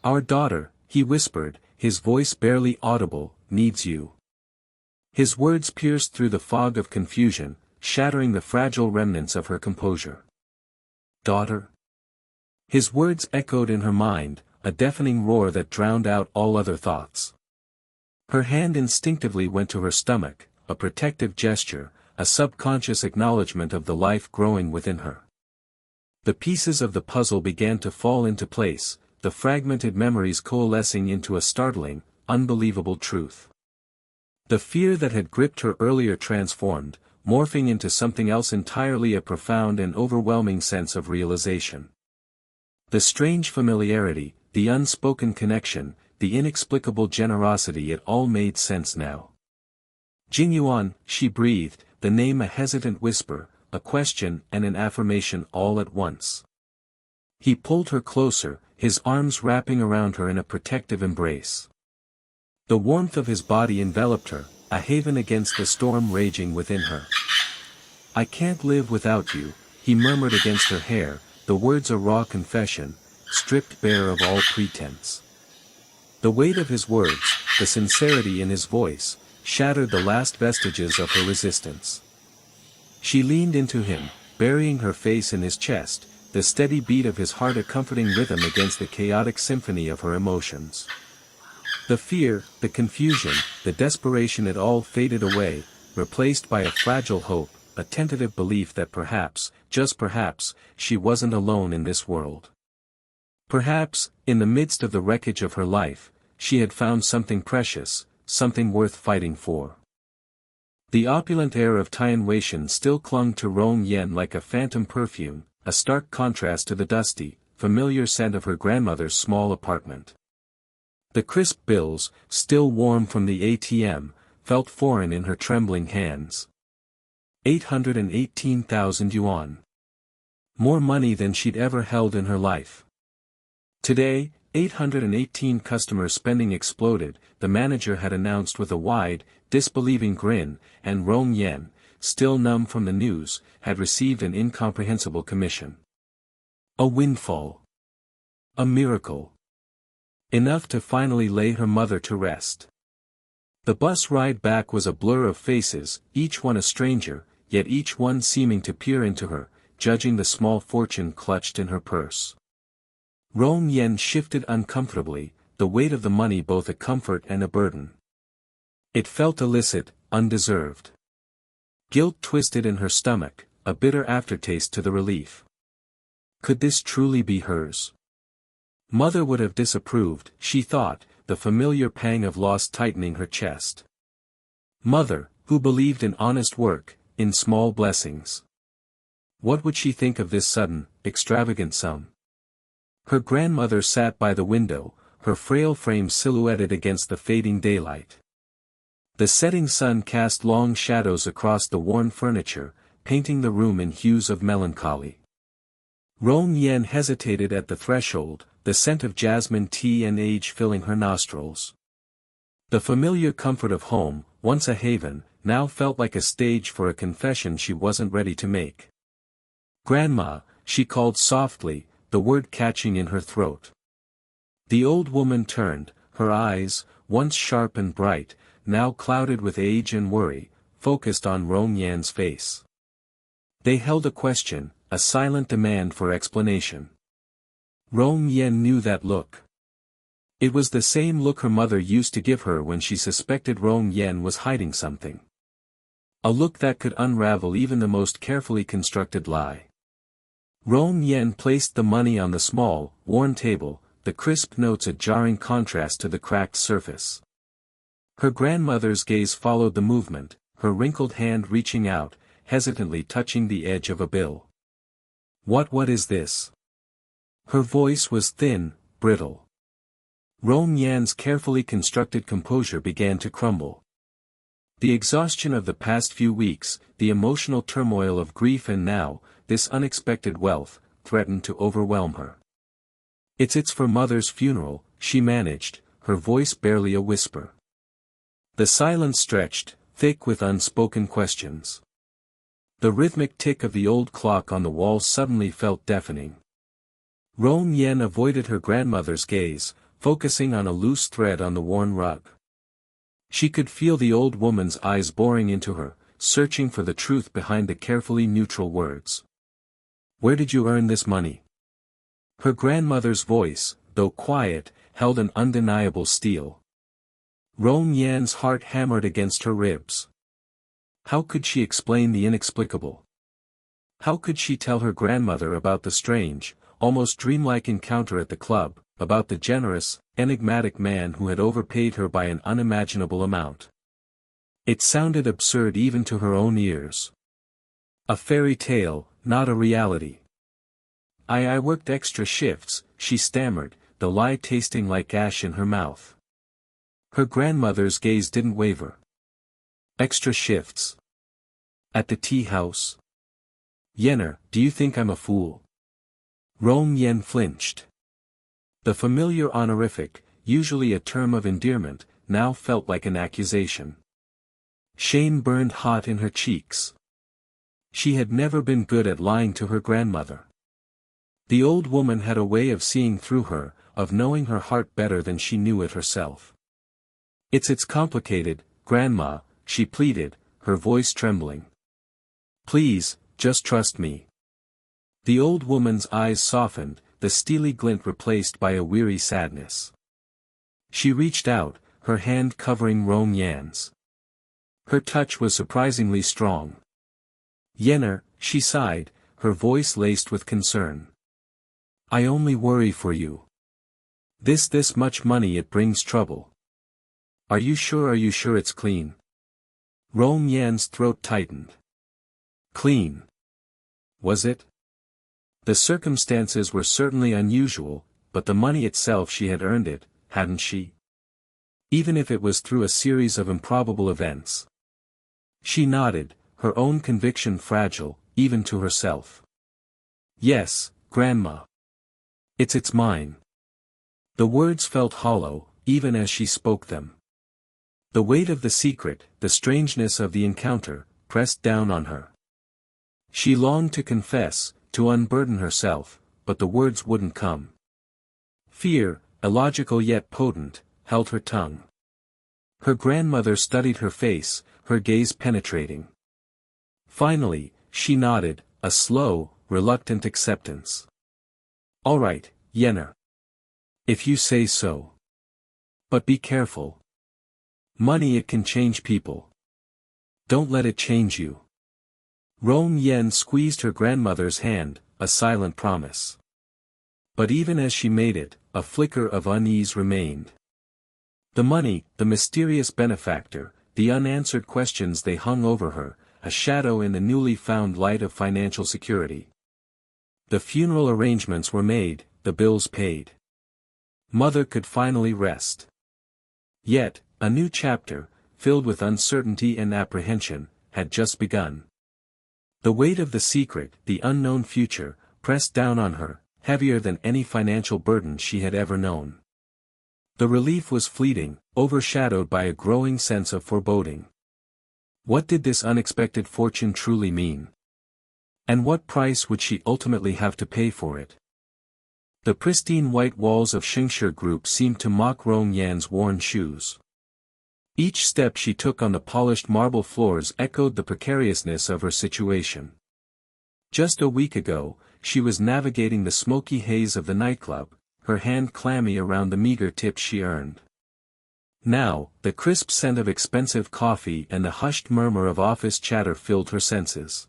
Our daughter, he whispered, his voice barely audible, needs you. His words pierced through the fog of confusion, shattering the fragile remnants of her composure. Daughter? His words echoed in her mind, a deafening roar that drowned out all other thoughts. Her hand instinctively went to her stomach, a protective gesture, a subconscious acknowledgement of the life growing within her. The pieces of the puzzle began to fall into place, the fragmented memories coalescing into a startling, unbelievable truth. The fear that had gripped her earlier transformed, morphing into something else entirely, a profound and overwhelming sense of realization. The strange familiarity, the unspoken connection, the inexplicable generosity, it all made sense now. Jingyuan, she breathed, the name a hesitant whisper, a question and an affirmation all at once. He pulled her closer, his arms wrapping around her in a protective embrace. The warmth of his body enveloped her, a haven against the storm raging within her. I can't live without you, he murmured against her hair, the words a raw confession, stripped bare of all pretense. The weight of his words, the sincerity in his voice, shattered the last vestiges of her resistance. She leaned into him, burying her face in his chest, the steady beat of his heart a comforting rhythm against the chaotic symphony of her emotions. The fear, the confusion, the desperation, it all faded away, replaced by a fragile hope, a tentative belief that perhaps, just perhaps, she wasn't alone in this world. Perhaps, in the midst of the wreckage of her life, she had found something precious, something worth fighting for. The opulent air of Tianweishan still clung to Rong Yen like a phantom perfume, a stark contrast to the dusty, familiar scent of her grandmother's small apartment. The crisp bills, still warm from the ATM, felt foreign in her trembling hands. 818,000 yuan. More money than she'd ever held in her life. Today, 818 customers spending exploded, the manager had announced with a wide, disbelieving grin, and Rong Yen, still numb from the news, had received an incomprehensible commission. A windfall. A miracle. Enough to finally lay her mother to rest. The bus ride back was a blur of faces, each one a stranger, yet each one seeming to peer into her, judging the small fortune clutched in her purse. Rong Yen shifted uncomfortably, the weight of the money both a comfort and a burden. It felt illicit, undeserved. Guilt twisted in her stomach, a bitter aftertaste to the relief. Could this truly be hers? Mother would have disapproved, she thought, the familiar pang of loss tightening her chest. Mother, who believed in honest work, in small blessings. What would she think of this sudden, extravagant sum? Her grandmother sat by the window, her frail frame silhouetted against the fading daylight. The setting sun cast long shadows across the worn furniture, painting the room in hues of melancholy. Rong Yen hesitated at the threshold, the scent of jasmine tea and age filling her nostrils. The familiar comfort of home, once a haven, now felt like a stage for a confession she wasn't ready to make. "Grandma," she called softly, the word catching in her throat. The old woman turned, her eyes, once sharp and bright, now clouded with age and worry, focused on Rong Yan's face. They held a question, a silent demand for explanation. Rong Yan knew that look. It was the same look her mother used to give her when she suspected Rong Yan was hiding something. A look that could unravel even the most carefully constructed lie. Rong Yan placed the money on the small, worn table, the crisp notes a jarring contrast to the cracked surface. Her grandmother's gaze followed the movement, her wrinkled hand reaching out, hesitantly touching the edge of a bill. What is this?" Her voice was thin, brittle. Rong Yan's carefully constructed composure began to crumble. The exhaustion of the past few weeks, the emotional turmoil of grief and now, this unexpected wealth, threatened to overwhelm her. It's for Mother's funeral," she managed, her voice barely a whisper. The silence stretched, thick with unspoken questions. The rhythmic tick of the old clock on the wall suddenly felt deafening. Rong Yen avoided her grandmother's gaze, focusing on a loose thread on the worn rug. She could feel the old woman's eyes boring into her, searching for the truth behind the carefully neutral words. "Where did you earn this money?" Her grandmother's voice, though quiet, held an undeniable steel. Rong Yan's heart hammered against her ribs. How could she explain the inexplicable? How could she tell her grandmother about the strange, almost dreamlike encounter at the club, about the generous, enigmatic man who had overpaid her by an unimaginable amount? It sounded absurd even to her own ears. A fairy tale, not a reality. I worked extra shifts," she stammered, the lie tasting like ash in her mouth. Her grandmother's gaze didn't waver. "Extra shifts? At the tea house? Yenner, do you think I'm a fool?" Rong Yen flinched. The familiar honorific, usually a term of endearment, now felt like an accusation. Shame burned hot in her cheeks. She had never been good at lying to her grandmother. The old woman had a way of seeing through her, of knowing her heart better than she knew it herself. It's complicated, Grandma," she pleaded, her voice trembling. "Please, just trust me." The old woman's eyes softened, the steely glint replaced by a weary sadness. She reached out, her hand covering Rong Yan's. Her touch was surprisingly strong. "Yenner," she sighed, her voice laced with concern. "I only worry for you. This much money, it brings trouble. Are you sure it's clean?" Rong Yan's throat tightened. Clean. Was it? The circumstances were certainly unusual, but the money itself, she had earned it, hadn't she? Even if it was through a series of improbable events. She nodded, her own conviction fragile, even to herself. "Yes, Grandma. It's mine." The words felt hollow, even as she spoke them. The weight of the secret, the strangeness of the encounter, pressed down on her. She longed to confess, to unburden herself, but the words wouldn't come. Fear, illogical yet potent, held her tongue. Her grandmother studied her face, her gaze penetrating. Finally, she nodded, a slow, reluctant acceptance. "All right, Yenner. If you say so. But be careful. Money, it can change people. Don't let it change you." Rong Yen squeezed her grandmother's hand, a silent promise. But even as she made it, a flicker of unease remained. The money, the mysterious benefactor, the unanswered questions, they hung over her, a shadow in the newly found light of financial security. The funeral arrangements were made, the bills paid. Mother could finally rest. Yet, a new chapter, filled with uncertainty and apprehension, had just begun. The weight of the secret, the unknown future, pressed down on her, heavier than any financial burden she had ever known. The relief was fleeting, overshadowed by a growing sense of foreboding. What did this unexpected fortune truly mean? And what price would she ultimately have to pay for it? The pristine white walls of Xingshi Group seemed to mock Rong Yan's worn shoes. Each step she took on the polished marble floors echoed the precariousness of her situation. Just a week ago, she was navigating the smoky haze of the nightclub, her hand clammy around the meager tips she earned. Now, the crisp scent of expensive coffee and the hushed murmur of office chatter filled her senses.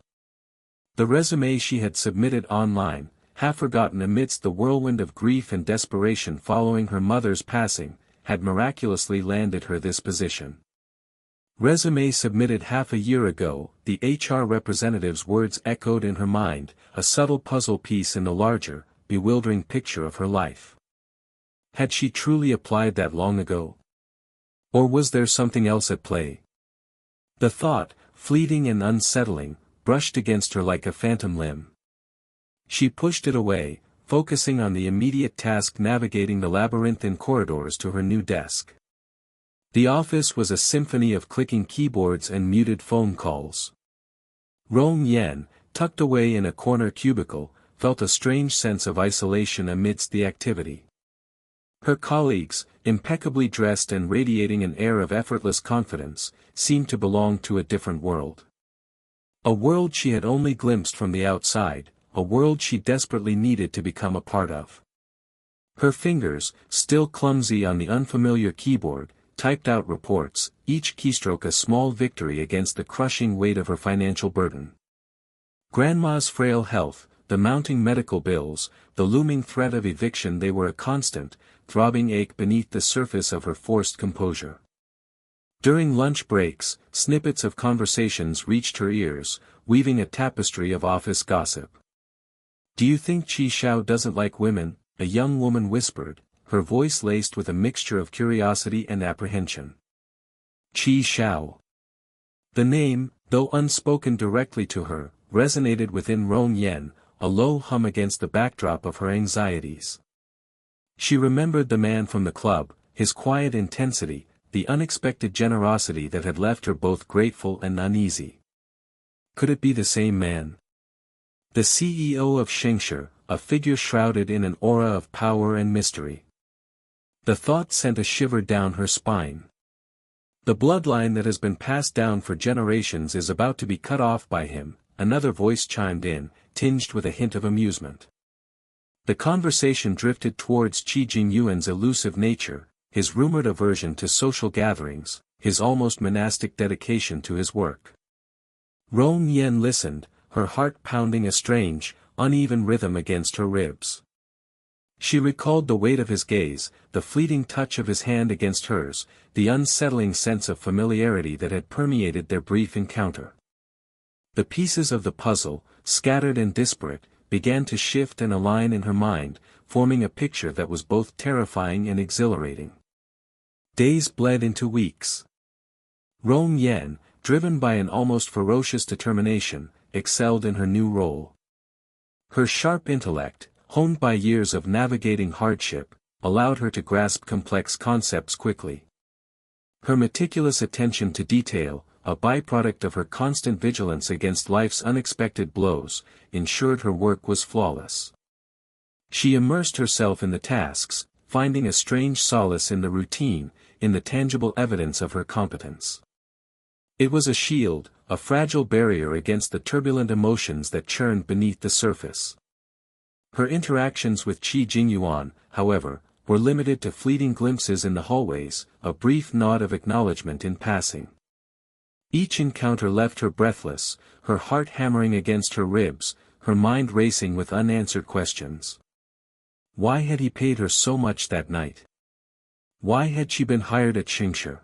The resume she had submitted online, half forgotten amidst the whirlwind of grief and desperation following her mother's passing, had miraculously landed her this position. Resume submitted half a year ago, the HR representative's words echoed in her mind, a subtle puzzle piece in the larger, bewildering picture of her life. Had she truly applied that long ago? Or was there something else at play? The thought, fleeting and unsettling, brushed against her like a phantom limb. She pushed it away, focusing on the immediate task navigating the labyrinthine corridors to her new desk. The office was a symphony of clicking keyboards and muted phone calls. Rong Yen, tucked away in a corner cubicle, felt a strange sense of isolation amidst the activity. Her colleagues, impeccably dressed and radiating an air of effortless confidence, seemed to belong to a different world. A world she had only glimpsed from the outside, a world she desperately needed to become a part of. Her fingers, still clumsy on the unfamiliar keyboard, typed out reports, each keystroke a small victory against the crushing weight of her financial burden. Grandma's frail health, the mounting medical bills, the looming threat of eviction, they were a constant, throbbing ache beneath the surface of her forced composure. During lunch breaks, snippets of conversations reached her ears, weaving a tapestry of office gossip. "Do you think Qi Xiao doesn't like women?" a young woman whispered, her voice laced with a mixture of curiosity and apprehension. Qi Xiao. The name, though unspoken directly to her, resonated within Rong Yen, a low hum against the backdrop of her anxieties. She remembered the man from the club, his quiet intensity, the unexpected generosity that had left her both grateful and uneasy. Could it be the same man? The CEO of Xingshi, a figure shrouded in an aura of power and mystery. The thought sent a shiver down her spine. The bloodline that has been passed down for generations is about to be cut off by him, another voice chimed in, tinged with a hint of amusement. The conversation drifted towards Qi Jingyuan's elusive nature, his rumored aversion to social gatherings, his almost monastic dedication to his work. Rong Yen listened, her heart pounding a strange, uneven rhythm against her ribs. She recalled the weight of his gaze, the fleeting touch of his hand against hers, the unsettling sense of familiarity that had permeated their brief encounter. The pieces of the puzzle, scattered and disparate, began to shift and align in her mind, forming a picture that was both terrifying and exhilarating. Days bled into weeks. Rong Yen, driven by an almost ferocious determination, excelled in her new role. Her sharp intellect, honed by years of navigating hardship, allowed her to grasp complex concepts quickly. Her meticulous attention to detail, a byproduct of her constant vigilance against life's unexpected blows, ensured her work was flawless. She immersed herself in the tasks, finding a strange solace in the routine, in the tangible evidence of her competence. It was a shield, a fragile barrier against the turbulent emotions that churned beneath the surface. Her interactions with Qi Jingyuan, however, were limited to fleeting glimpses in the hallways, a brief nod of acknowledgement in passing. Each encounter left her breathless, her heart hammering against her ribs, her mind racing with unanswered questions. Why had he paid her so much that night? Why had she been hired at Xingshe?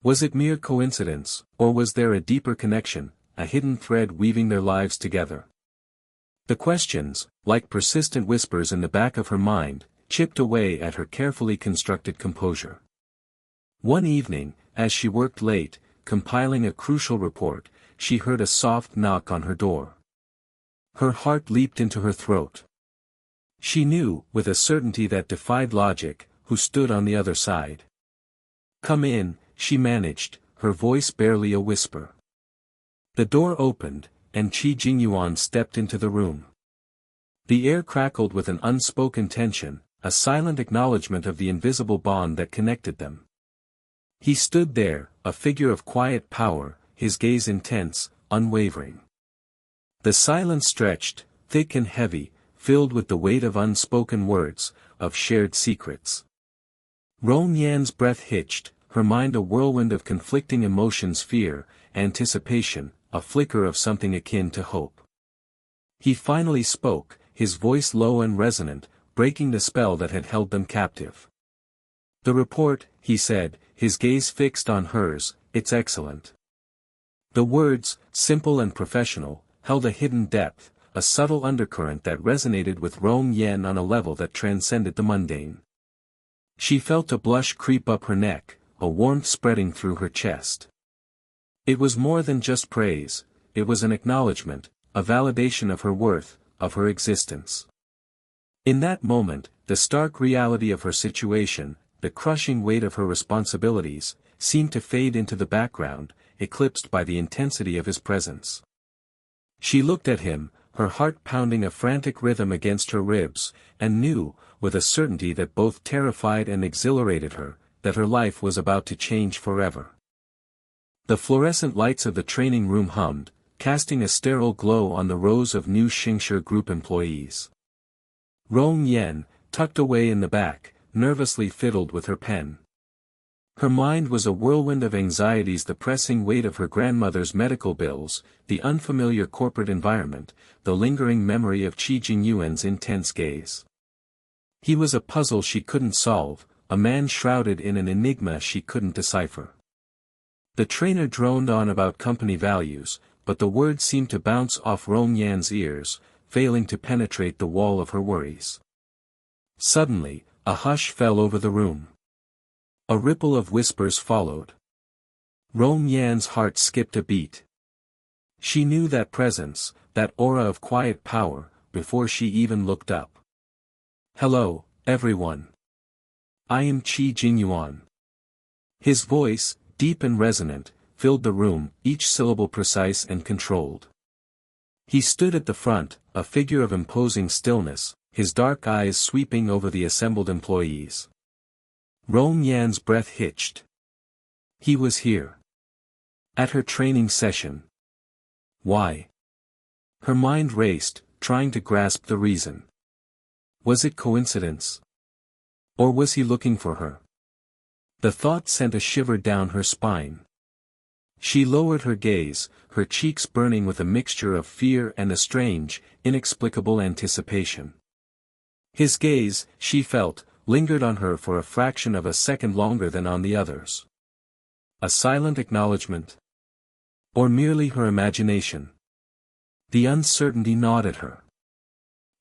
Was it mere coincidence, or was there a deeper connection, a hidden thread weaving their lives together? The questions, like persistent whispers in the back of her mind, chipped away at her carefully constructed composure. One evening, as she worked late, compiling a crucial report, she heard a soft knock on her door. Her heart leaped into her throat. She knew, with a certainty that defied logic, who stood on the other side. "Come in," she managed, her voice barely a whisper. The door opened, and Qi Jingyuan stepped into the room. The air crackled with an unspoken tension, a silent acknowledgement of the invisible bond that connected them. He stood there, a figure of quiet power, his gaze intense, unwavering. The silence stretched, thick and heavy, filled with the weight of unspoken words, of shared secrets. Roan Yan's breath hitched, her mind a whirlwind of conflicting emotions: fear, anticipation, a flicker of something akin to hope. He finally spoke, his voice low and resonant, breaking the spell that had held them captive. "The report," he said, his gaze fixed on hers, "it's excellent." The words, simple and professional, held a hidden depth, a subtle undercurrent that resonated with Roan Yan on a level that transcended the mundane. She felt a blush creep up her neck, a warmth spreading through her chest. It was more than just praise, it was an acknowledgement, a validation of her worth, of her existence. In that moment, the stark reality of her situation, the crushing weight of her responsibilities, seemed to fade into the background, eclipsed by the intensity of his presence. She looked at him, her heart pounding a frantic rhythm against her ribs, and knew, with a certainty that both terrified and exhilarated her, that her life was about to change forever. The fluorescent lights of the training room hummed, casting a sterile glow on the rows of new Xingshe Group employees. Roan Yan, tucked away in the back, nervously fiddled with her pen. Her mind was a whirlwind of anxieties: the pressing weight of her grandmother's medical bills, the unfamiliar corporate environment, the lingering memory of Qi Jingyuan's intense gaze. He was a puzzle she couldn't solve, a man shrouded in an enigma she couldn't decipher. The trainer droned on about company values, but the words seemed to bounce off Roan Yan's ears, failing to penetrate the wall of her worries. Suddenly, a hush fell over the room. A ripple of whispers followed. Roan Yan's heart skipped a beat. She knew that presence, that aura of quiet power, before she even looked up. "Hello, everyone. I am Qi Jingyuan." His voice, deep and resonant, filled the room, each syllable precise and controlled. He stood at the front, a figure of imposing stillness, his dark eyes sweeping over the assembled employees. Roan Yan's breath hitched. He was here. At her training session. Why? Her mind raced, trying to grasp the reason. Was it coincidence? Or was he looking for her? The thought sent a shiver down her spine. She lowered her gaze, her cheeks burning with a mixture of fear and a strange, inexplicable anticipation. His gaze, she felt, lingered on her for a fraction of a second longer than on the others. A silent acknowledgement? Or merely her imagination? The uncertainty gnawed at her.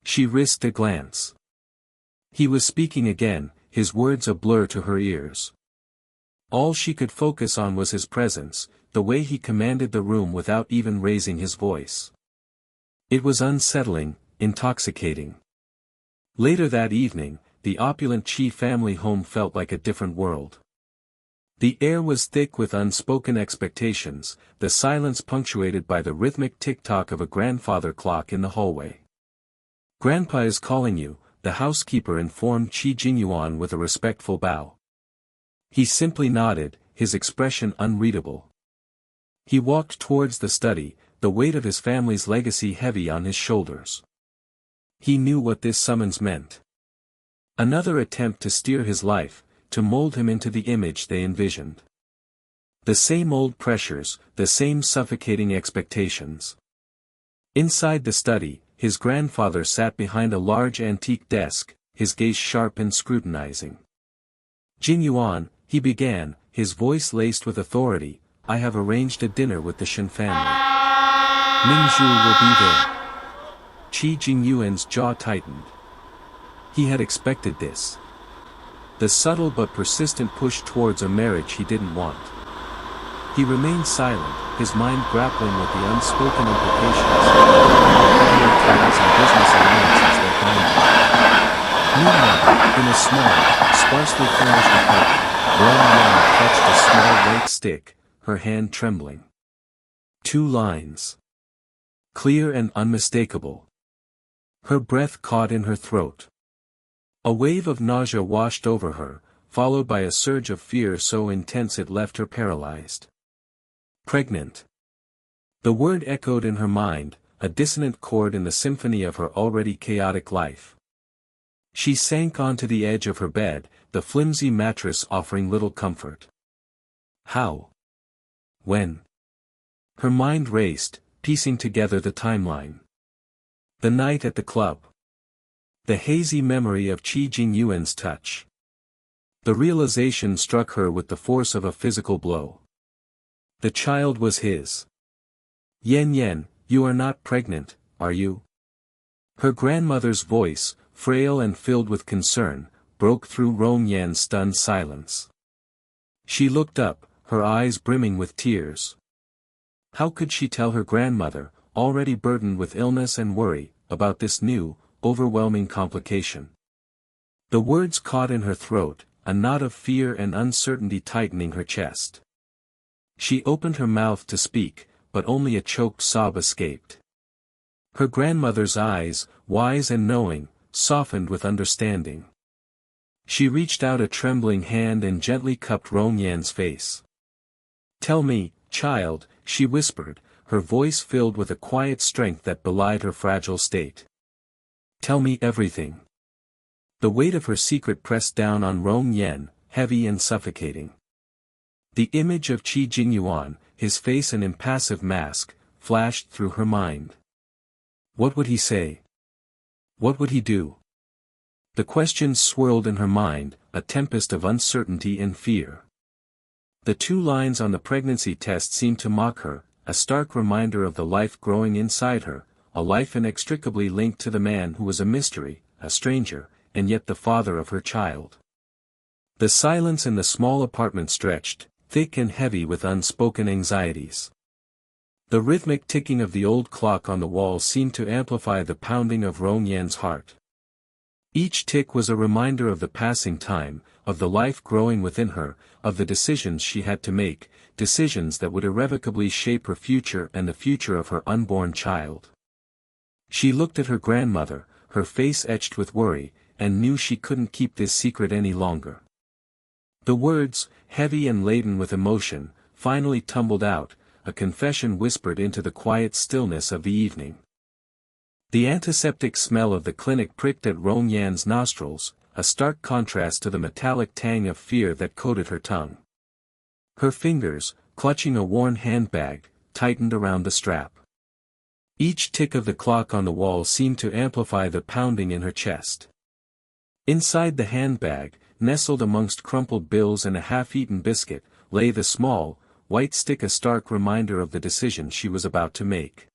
She risked a glance. He was speaking again, his words a blur to her ears. All she could focus on was his presence, the way he commanded the room without even raising his voice. It was unsettling, intoxicating. Later that evening, the opulent Qi family home felt like a different world. The air was thick with unspoken expectations, the silence punctuated by the rhythmic tick-tock of a grandfather clock in the hallway. "Grandpa is calling you," the housekeeper informed Qi Jingyuan with a respectful bow. He simply nodded, his expression unreadable. He walked towards the study, the weight of his family's legacy heavy on his shoulders. He knew what this summons meant. Another attempt to steer his life, to mold him into the image they envisioned. The same old pressures, the same suffocating expectations. Inside the study, his grandfather sat behind a large antique desk, his gaze sharp and scrutinizing. "Jingyuan," he began, his voice laced with authority, "I have arranged a dinner with the Shen family. Mingzhu will be there." Qi Jingyuan's jaw tightened. He had expected this. The subtle but persistent push towards a marriage he didn't want. He remained silent, his mind grappling with the unspoken implications, the titles and business alliances that bound him. Meanwhile, in a small, sparsely furnished apartment, Rong Yan clutched a small white stick, her hand trembling. 2 lines. Clear and unmistakable. Her breath caught in her throat. A wave of nausea washed over her, followed by a surge of fear so intense it left her paralyzed. Pregnant. The word echoed in her mind, a dissonant chord in the symphony of her already chaotic life. She sank onto the edge of her bed, the flimsy mattress offering little comfort. How? When? Her mind raced, piecing together the timeline. The night at the club. The hazy memory of Qi Jingyuan's touch. The realization struck her with the force of a physical blow. The child was his. "Yan Yan, you are not pregnant, are you?" Her grandmother's voice, frail and filled with concern, broke through Rong Yan's stunned silence. She looked up, her eyes brimming with tears. How could she tell her grandmother, already burdened with illness and worry, about this new, overwhelming complication? The words caught in her throat, a knot of fear and uncertainty tightening her chest. She opened her mouth to speak, but only a choked sob escaped. Her grandmother's eyes, wise and knowing, softened with understanding. She reached out a trembling hand and gently cupped Rong Yan's face. "Tell me, child," she whispered, her voice filled with a quiet strength that belied her fragile state. "Tell me everything." The weight of her secret pressed down on Rong Yan, heavy and suffocating. The image of Qi Jingyuan, his face an impassive mask, flashed through her mind. What would he say? What would he do? The questions swirled in her mind, a tempest of uncertainty and fear. The 2 lines on the pregnancy test seemed to mock her, a stark reminder of the life growing inside her, a life inextricably linked to the man who was a mystery, a stranger, and yet the father of her child. The silence in the small apartment stretched, thick and heavy with unspoken anxieties. The rhythmic ticking of the old clock on the wall seemed to amplify the pounding of Rong Yan's heart. Each tick was a reminder of the passing time, of the life growing within her, of the decisions she had to make, decisions that would irrevocably shape her future and the future of her unborn child. She looked at her grandmother, her face etched with worry, and knew she couldn't keep this secret any longer. The words, heavy and laden with emotion, finally tumbled out, a confession whispered into the quiet stillness of the evening. The antiseptic smell of the clinic pricked at Rong Yan's nostrils, a stark contrast to the metallic tang of fear that coated her tongue. Her fingers, clutching a worn handbag, tightened around the strap. Each tick of the clock on the wall seemed to amplify the pounding in her chest. Inside the handbag, nestled amongst crumpled bills and a half-eaten biscuit, lay the small, white stick, a stark reminder of the decision she was about to make.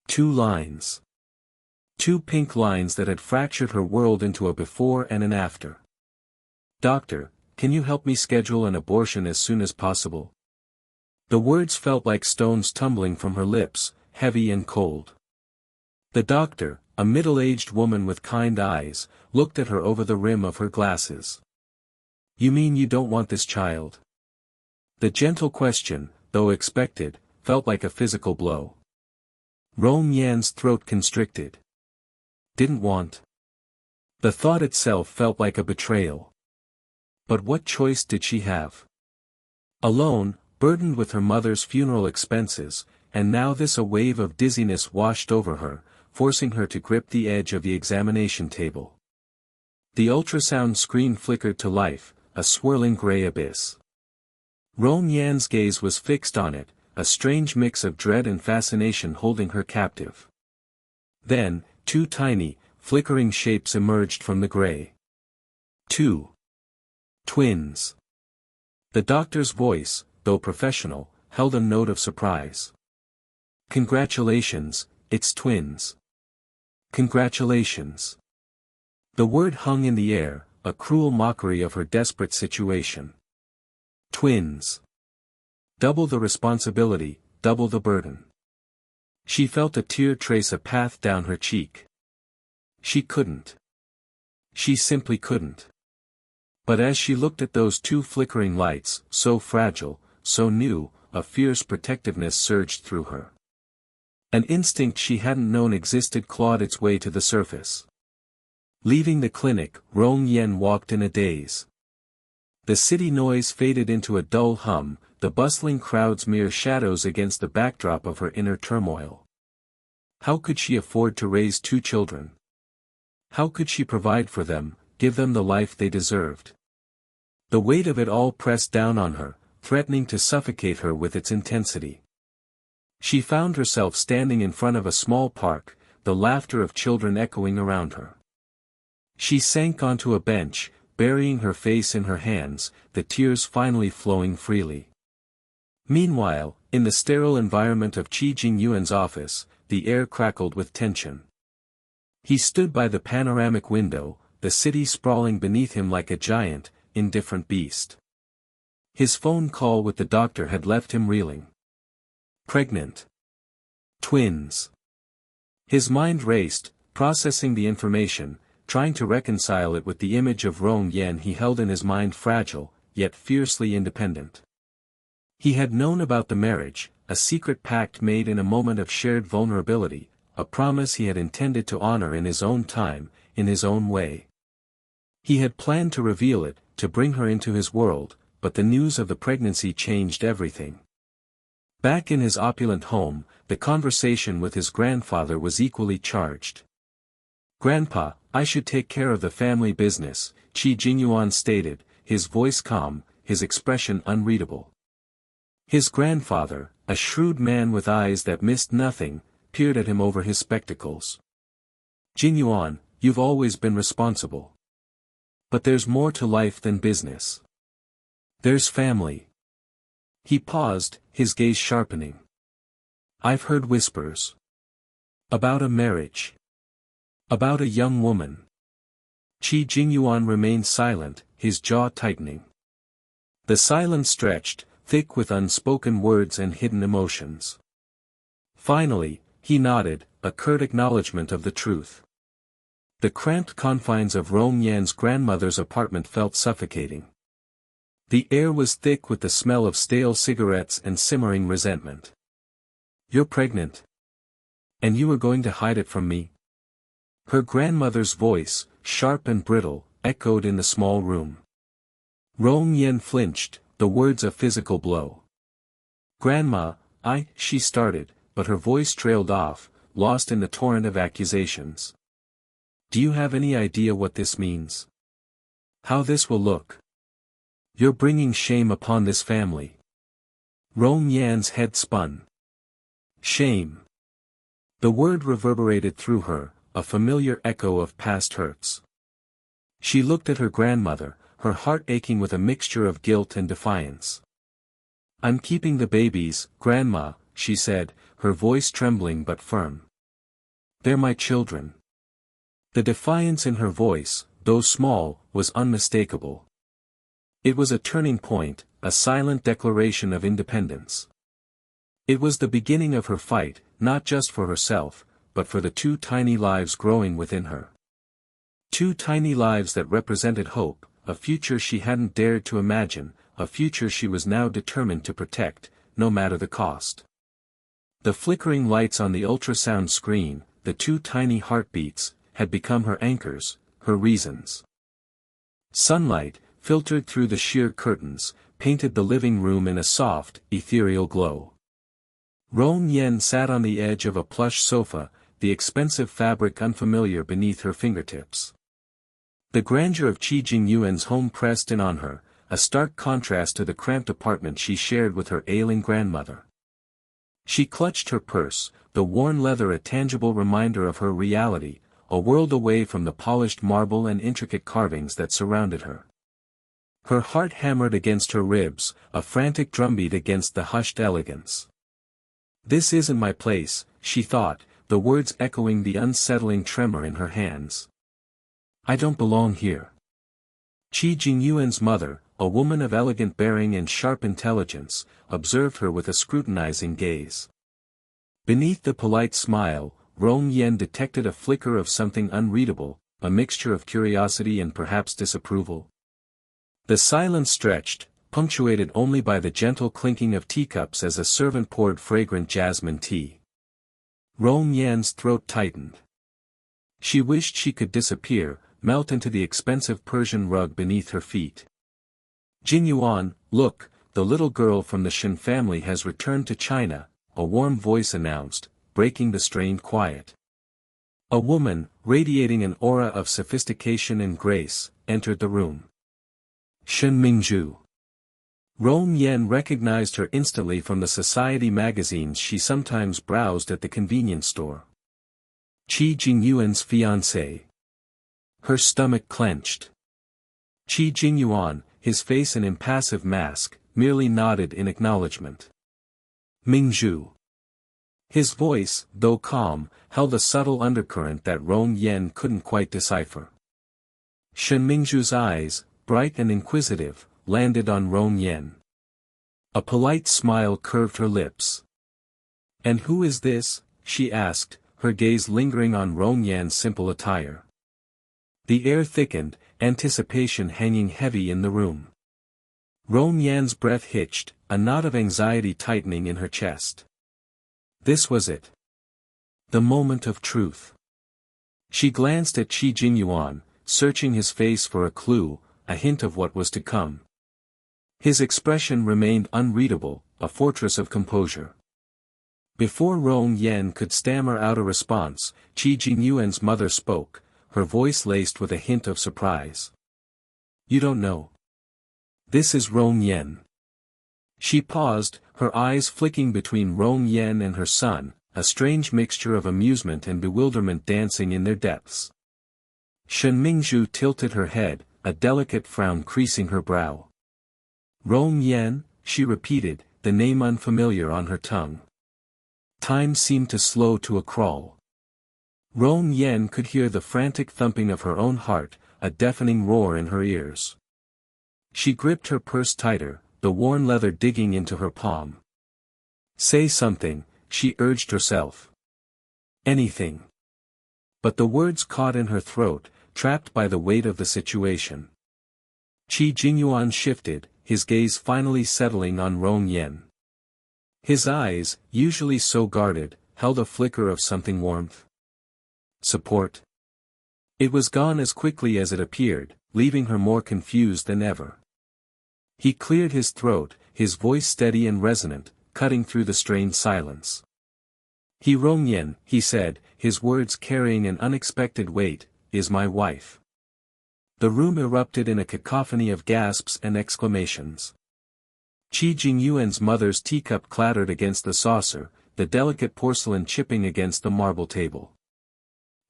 2 lines. 2 pink lines that had fractured her world into a before and an after. "Doctor, can you help me schedule an abortion as soon as possible?" The words felt like stones tumbling from her lips, heavy and cold. The doctor, a middle-aged woman with kind eyes, looked at her over the rim of her glasses. "You mean you don't want this child?" The gentle question, though expected, felt like a physical blow. Rong Yan's throat constricted. Didn't want. The thought itself felt like a betrayal. But what choice did she have? Alone, burdened with her mother's funeral expenses, and now a wave of dizziness washed over her, forcing her to grip the edge of the examination table. The ultrasound screen flickered to life, a swirling gray abyss. Rong Yan's gaze was fixed on it, a strange mix of dread and fascination holding her captive. Then, two tiny, flickering shapes emerged from the gray. Two twins. The doctor's voice, though professional, held a note of surprise. "Congratulations, it's twins. Congratulations." The word hung in the air, a cruel mockery of her desperate situation. Twins. Double the responsibility, double the burden. She felt a tear trace a path down her cheek. She couldn't. She simply couldn't. But as she looked at those two flickering lights, so fragile, so new, a fierce protectiveness surged through her. An instinct she hadn't known existed clawed its way to the surface. Leaving the clinic, Rong Yan walked in a daze. The city noise faded into a dull hum, the bustling crowds mere shadows against the backdrop of her inner turmoil. How could she afford to raise two children? How could she provide for them, give them the life they deserved? The weight of it all pressed down on her, threatening to suffocate her with its intensity. She found herself standing in front of a small park, the laughter of children echoing around her. She sank onto a bench, burying her face in her hands, the tears finally flowing freely. Meanwhile, in the sterile environment of Qi Jingyuan's office, the air crackled with tension. He stood by the panoramic window, the city sprawling beneath him like a giant, indifferent beast. His phone call with the doctor had left him reeling. Pregnant. Twins. His mind raced, processing the information, trying to reconcile it with the image of Rong Yan he held in his mind, fragile, yet fiercely independent. He had known about the marriage, a secret pact made in a moment of shared vulnerability, a promise he had intended to honor in his own time, in his own way. He had planned to reveal it, to bring her into his world, but the news of the pregnancy changed everything. Back in his opulent home, the conversation with his grandfather was equally charged. "Grandpa, I should take care of the family business," Qi Jingyuan stated, his voice calm, his expression unreadable. His grandfather, a shrewd man with eyes that missed nothing, peered at him over his spectacles. "Jingyuan, you've always been responsible. But there's more to life than business. There's family." He paused, his gaze sharpening. "I've heard whispers. About a marriage. About a young woman." Qi Jingyuan remained silent, his jaw tightening. The silence stretched, thick with unspoken words and hidden emotions. Finally, he nodded, a curt acknowledgement of the truth. The cramped confines of Rong Yan's grandmother's apartment felt suffocating. The air was thick with the smell of stale cigarettes and simmering resentment. "You're pregnant. And you were going to hide it from me?" Her grandmother's voice, sharp and brittle, echoed in the small room. Rong Yan flinched, the words a physical blow. "Grandma, she started, but her voice trailed off, lost in the torrent of accusations. "Do you have any idea what this means? How this will look? You're bringing shame upon this family." Rong Yan's head spun. Shame. The word reverberated through her, a familiar echo of past hurts. She looked at her grandmother, her heart aching with a mixture of guilt and defiance. "I'm keeping the babies, Grandma," she said, her voice trembling but firm. "They're my children." The defiance in her voice, though small, was unmistakable. It was a turning point, a silent declaration of independence. It was the beginning of her fight, not just for herself, but for the 2 tiny lives growing within her. 2 tiny lives that represented hope, a future she hadn't dared to imagine, a future she was now determined to protect, no matter the cost. The flickering lights on the ultrasound screen, the 2 tiny heartbeats, had become her anchors, her reasons. Sunlight, filtered through the sheer curtains, painted the living room in a soft, ethereal glow. Roan Yen sat on the edge of a plush sofa, the expensive fabric unfamiliar beneath her fingertips. The grandeur of Qi Jingyuan's home pressed in on her, a stark contrast to the cramped apartment she shared with her ailing grandmother. She clutched her purse, the worn leather a tangible reminder of her reality, a world away from the polished marble and intricate carvings that surrounded her. Her heart hammered against her ribs, a frantic drumbeat against the hushed elegance. "This isn't my place," she thought, the words echoing the unsettling tremor in her hands. "I don't belong here." Qi Jingyuan's mother, a woman of elegant bearing and sharp intelligence, observed her with a scrutinizing gaze. Beneath the polite smile, Roan Yen detected a flicker of something unreadable, a mixture of curiosity and perhaps disapproval. The silence stretched, punctuated only by the gentle clinking of teacups as a servant poured fragrant jasmine tea. Roan Yen's throat tightened. She wished she could disappear, melt into the expensive Persian rug beneath her feet. "Jinyuan, look, the little girl from the Shen family has returned to China," a warm voice announced, breaking the strained quiet. A woman, radiating an aura of sophistication and grace, entered the room. Shen Mingzhu. Roan Yen recognized her instantly from the society magazines she sometimes browsed at the convenience store. Qi Jingyuan's fiancée. Her stomach clenched. Qi Jingyuan, his face an impassive mask, merely nodded in acknowledgement. Mingzhu. His voice, though calm, held a subtle undercurrent that Roan Yen couldn't quite decipher. Shen Mingzhu's eyes, bright and inquisitive, landed on Roan Yen. A polite smile curved her lips. "And who is this?" she asked, her gaze lingering on Roan Yen's simple attire. The air thickened, anticipation hanging heavy in the room. Roan Yen's breath hitched, a knot of anxiety tightening in her chest. This was it. The moment of truth. She glanced at Qi Jingyuan, searching his face for a clue, a hint of what was to come. His expression remained unreadable, a fortress of composure. Before Roan Yen could stammer out a response, Qi Jingyuan's mother spoke, her voice laced with a hint of surprise. "You don't know. This is Roan Yen." She paused, her eyes flicking between Roan Yen and her son, a strange mixture of amusement and bewilderment dancing in their depths. Shen Mingzhu tilted her head, a delicate frown creasing her brow. "Roan Yen," she repeated, the name unfamiliar on her tongue. Time seemed to slow to a crawl. Roan Yen could hear the frantic thumping of her own heart, a deafening roar in her ears. She gripped her purse tighter, the worn leather digging into her palm. "Say something," she urged herself. "Anything." But the words caught in her throat, trapped by the weight of the situation. Qi Jingyuan shifted, his gaze finally settling on Roan Yen. His eyes, usually so guarded, held a flicker of something warmth. Support. It was gone as quickly as it appeared, leaving her more confused than ever. He cleared his throat, his voice steady and resonant, cutting through the strained silence. "Roan Yen," he said, his words carrying an unexpected weight, "is my wife." The room erupted in a cacophony of gasps and exclamations. Qi Jingyuan's mother's teacup clattered against the saucer, the delicate porcelain chipping against the marble table.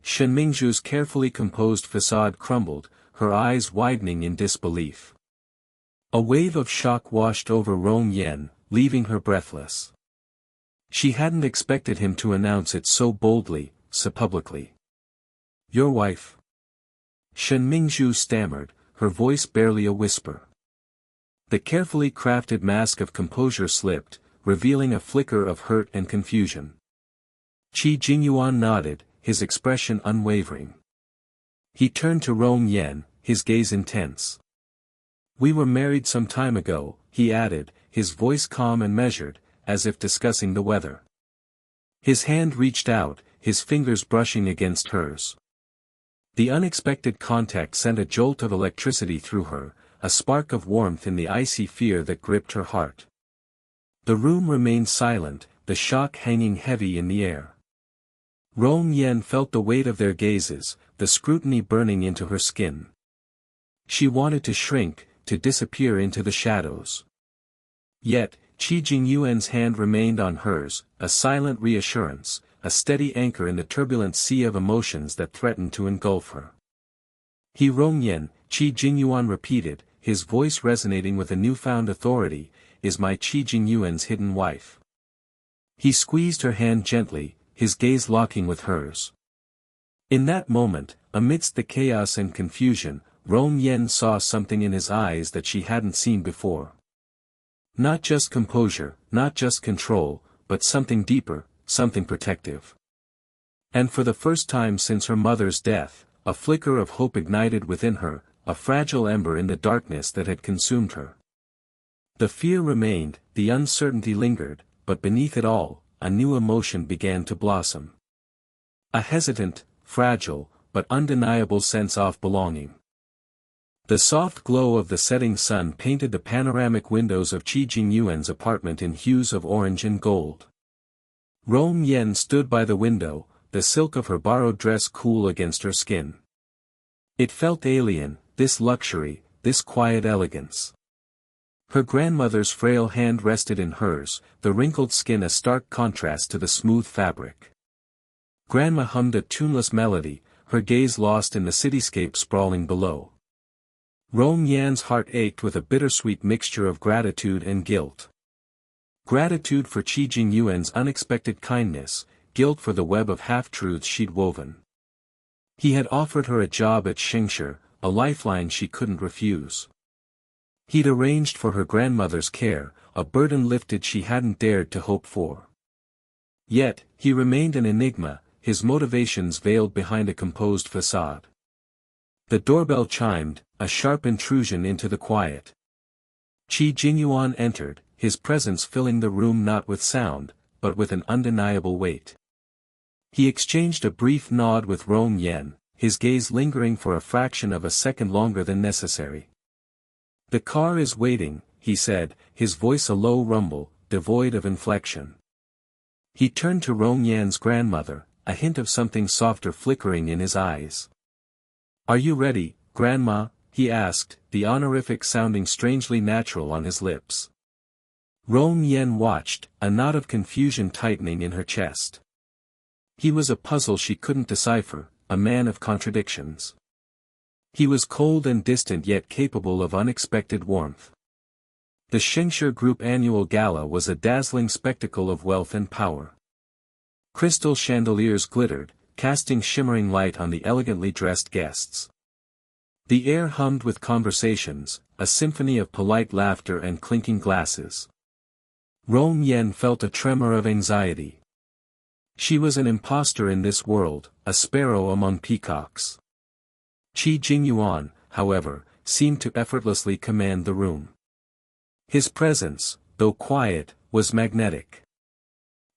Shen Mingzhu's carefully composed facade crumbled, her eyes widening in disbelief. A wave of shock washed over Roan Yen, leaving her breathless. She hadn't expected him to announce it so boldly, so publicly. "Your wife?" Shen Mingzhu stammered, her voice barely a whisper. The carefully crafted mask of composure slipped, revealing a flicker of hurt and confusion. Qi Jingyuan nodded, his expression unwavering. He turned to Rong Yan, his gaze intense. "We were married some time ago," he added, his voice calm and measured, as if discussing the weather. His hand reached out, his fingers brushing against hers. The unexpected contact sent a jolt of electricity through her, a spark of warmth in the icy fear that gripped her heart. The room remained silent, the shock hanging heavy in the air. Rong Yan felt the weight of their gazes, the scrutiny burning into her skin. She wanted to shrink, to disappear into the shadows. Yet, Qi Jingyuan's hand remained on hers, a silent reassurance, a steady anchor in the turbulent sea of emotions that threatened to engulf her. "He Rong Yan," Qi Jingyuan repeated, his voice resonating with a newfound authority, "is my Qi Jingyuan's hidden wife." He squeezed her hand gently, his gaze locking with hers. In that moment, amidst the chaos and confusion, Rong Yan saw something in his eyes that she hadn't seen before. Not just composure, not just control, but something deeper, something protective. And for the first time since her mother's death, a flicker of hope ignited within her, a fragile ember in the darkness that had consumed her. The fear remained, the uncertainty lingered, but beneath it all, a new emotion began to blossom. A hesitant, fragile, but undeniable sense of belonging. The soft glow of the setting sun painted the panoramic windows of Qi Jingyuan's apartment in hues of orange and gold. Rong Yan stood by the window, the silk of her borrowed dress cool against her skin. It felt alien, this luxury, this quiet elegance. Her grandmother's frail hand rested in hers, the wrinkled skin a stark contrast to the smooth fabric. Grandma hummed a tuneless melody, her gaze lost in the cityscape sprawling below. Rong Yan's heart ached with a bittersweet mixture of gratitude and guilt. Gratitude for Qi Jingyuan's unexpected kindness, guilt for the web of half-truths she'd woven. He had offered her a job at Xingshi, a lifeline she couldn't refuse. He'd arranged for her grandmother's care, a burden lifted she hadn't dared to hope for. Yet, he remained an enigma, his motivations veiled behind a composed facade. The doorbell chimed, a sharp intrusion into the quiet. Qi Jingyuan entered, his presence filling the room not with sound, but with an undeniable weight. He exchanged a brief nod with Rong Yan, his gaze lingering for a fraction of a second longer than necessary. "The car is waiting," he said, his voice a low rumble, devoid of inflection. He turned to Rong Yan's grandmother, a hint of something softer flickering in his eyes. "Are you ready, Grandma?" he asked, the honorific sounding strangely natural on his lips. Rong Yan watched, a knot of confusion tightening in her chest. He was a puzzle she couldn't decipher, a man of contradictions. He was cold and distant yet capable of unexpected warmth. The Xingshi Group annual gala was a dazzling spectacle of wealth and power. Crystal chandeliers glittered, casting shimmering light on the elegantly dressed guests. The air hummed with conversations, a symphony of polite laughter and clinking glasses. Rong Yan felt a tremor of anxiety. She was an impostor in this world, a sparrow among peacocks. Qi Jingyuan, however, seemed to effortlessly command the room. His presence, though quiet, was magnetic.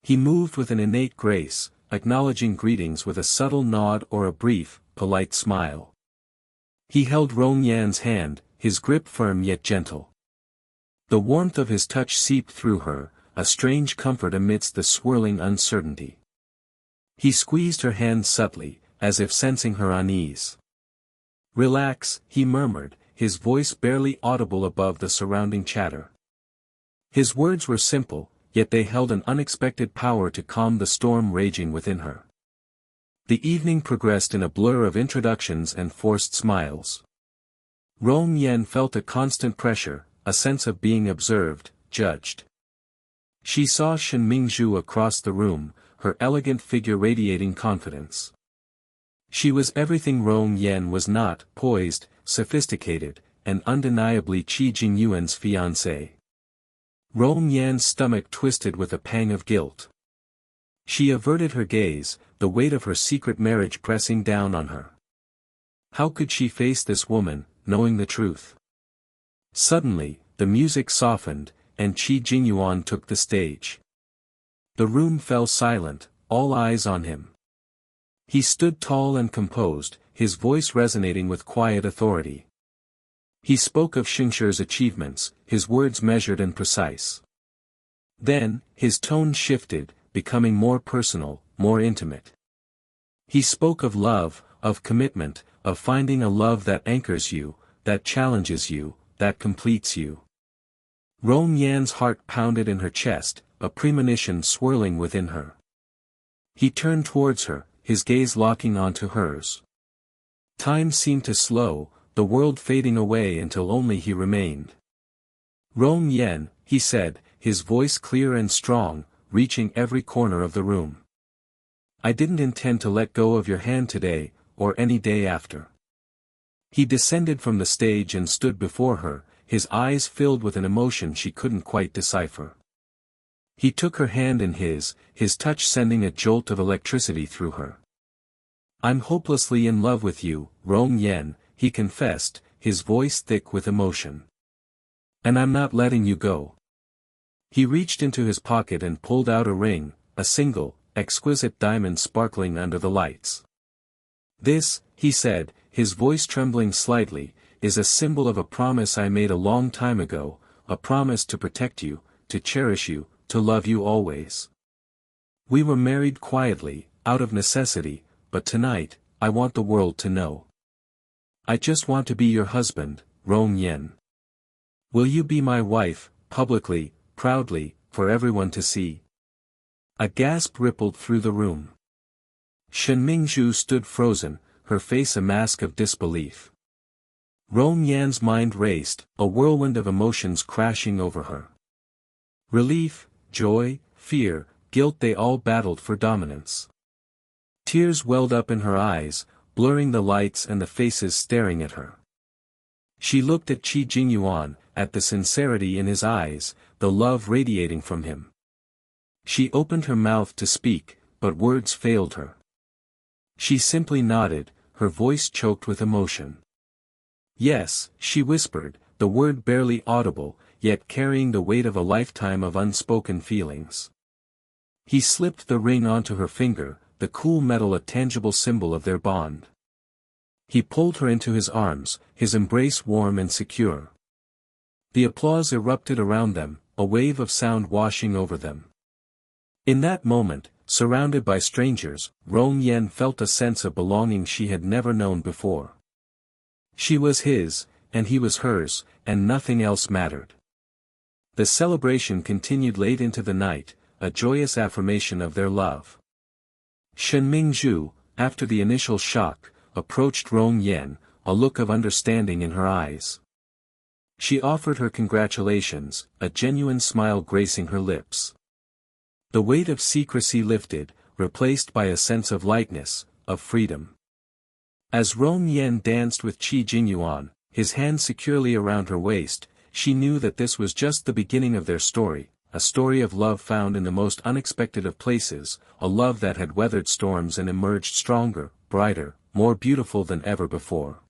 He moved with an innate grace, acknowledging greetings with a subtle nod or a brief, polite smile. He held Rong Yan's hand, his grip firm yet gentle. The warmth of his touch seeped through her, a strange comfort amidst the swirling uncertainty. He squeezed her hand subtly, as if sensing her unease. "Relax," he murmured, his voice barely audible above the surrounding chatter. His words were simple, yet they held an unexpected power to calm the storm raging within her. The evening progressed in a blur of introductions and forced smiles. Rong Yan felt a constant pressure, a sense of being observed, judged. She saw Shen Mingzhu across the room, her elegant figure radiating confidence. She was everything Rong Yan was not, poised, sophisticated, and undeniably Qi Jingyuan's fiancée. Rong Yan's stomach twisted with a pang of guilt. She averted her gaze, the weight of her secret marriage pressing down on her. How could she face this woman, knowing the truth? Suddenly, the music softened, and Qi Jingyuan took the stage. The room fell silent, all eyes on him. He stood tall and composed, his voice resonating with quiet authority. He spoke of Xingshir's achievements, his words measured and precise. Then, his tone shifted, becoming more personal, more intimate. He spoke of love, of commitment, of finding a love that anchors you, that challenges you, that completes you. Rong Yan's heart pounded in her chest, a premonition swirling within her. He turned towards her, his gaze locking onto hers. Time seemed to slow, the world fading away until only he remained. Rong Yan, he said, his voice clear and strong, reaching every corner of the room. I didn't intend to let go of your hand today, or any day after. He descended from the stage and stood before her, his eyes filled with an emotion she couldn't quite decipher. He took her hand in his touch sending a jolt of electricity through her. I'm hopelessly in love with you, Rong Yan, he confessed, his voice thick with emotion. And I'm not letting you go. He reached into his pocket and pulled out a ring, a single, exquisite diamond sparkling under the lights. This, he said, his voice trembling slightly, is a symbol of a promise I made a long time ago, a promise to protect you, to cherish you, to love you always. We were married quietly, out of necessity, but tonight, I want the world to know. I just want to be your husband, Rong Yan. Will you be my wife, publicly, proudly, for everyone to see? A gasp rippled through the room. Shen Mingzhu stood frozen, her face a mask of disbelief. Rong Yan's mind raced, a whirlwind of emotions crashing over her. Relief, joy, fear, guilt, they all battled for dominance. Tears welled up in her eyes, blurring the lights and the faces staring at her. She looked at Qi Jingyuan, at the sincerity in his eyes, the love radiating from him. She opened her mouth to speak, but words failed her. She simply nodded, her voice choked with emotion. Yes, she whispered, the word barely audible, yet carrying the weight of a lifetime of unspoken feelings. He slipped the ring onto her finger, the cool metal a tangible symbol of their bond. He pulled her into his arms, his embrace warm and secure. The applause erupted around them, a wave of sound washing over them. In that moment, surrounded by strangers, Rong Yan felt a sense of belonging she had never known before. She was his, and he was hers, and nothing else mattered. The celebration continued late into the night, a joyous affirmation of their love. Shen Mingzhu, after the initial shock, approached Rong Yan, a look of understanding in her eyes. She offered her congratulations, a genuine smile gracing her lips. The weight of secrecy lifted, replaced by a sense of lightness, of freedom. As Rong Yan danced with Qi Jingyuan, his hand securely around her waist, she knew that this was just the beginning of their story, a story of love found in the most unexpected of places, a love that had weathered storms and emerged stronger, brighter, more beautiful than ever before.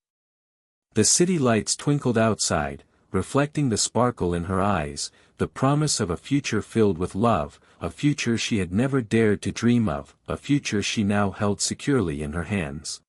The city lights twinkled outside, reflecting the sparkle in her eyes, the promise of a future filled with love, a future she had never dared to dream of, a future she now held securely in her hands.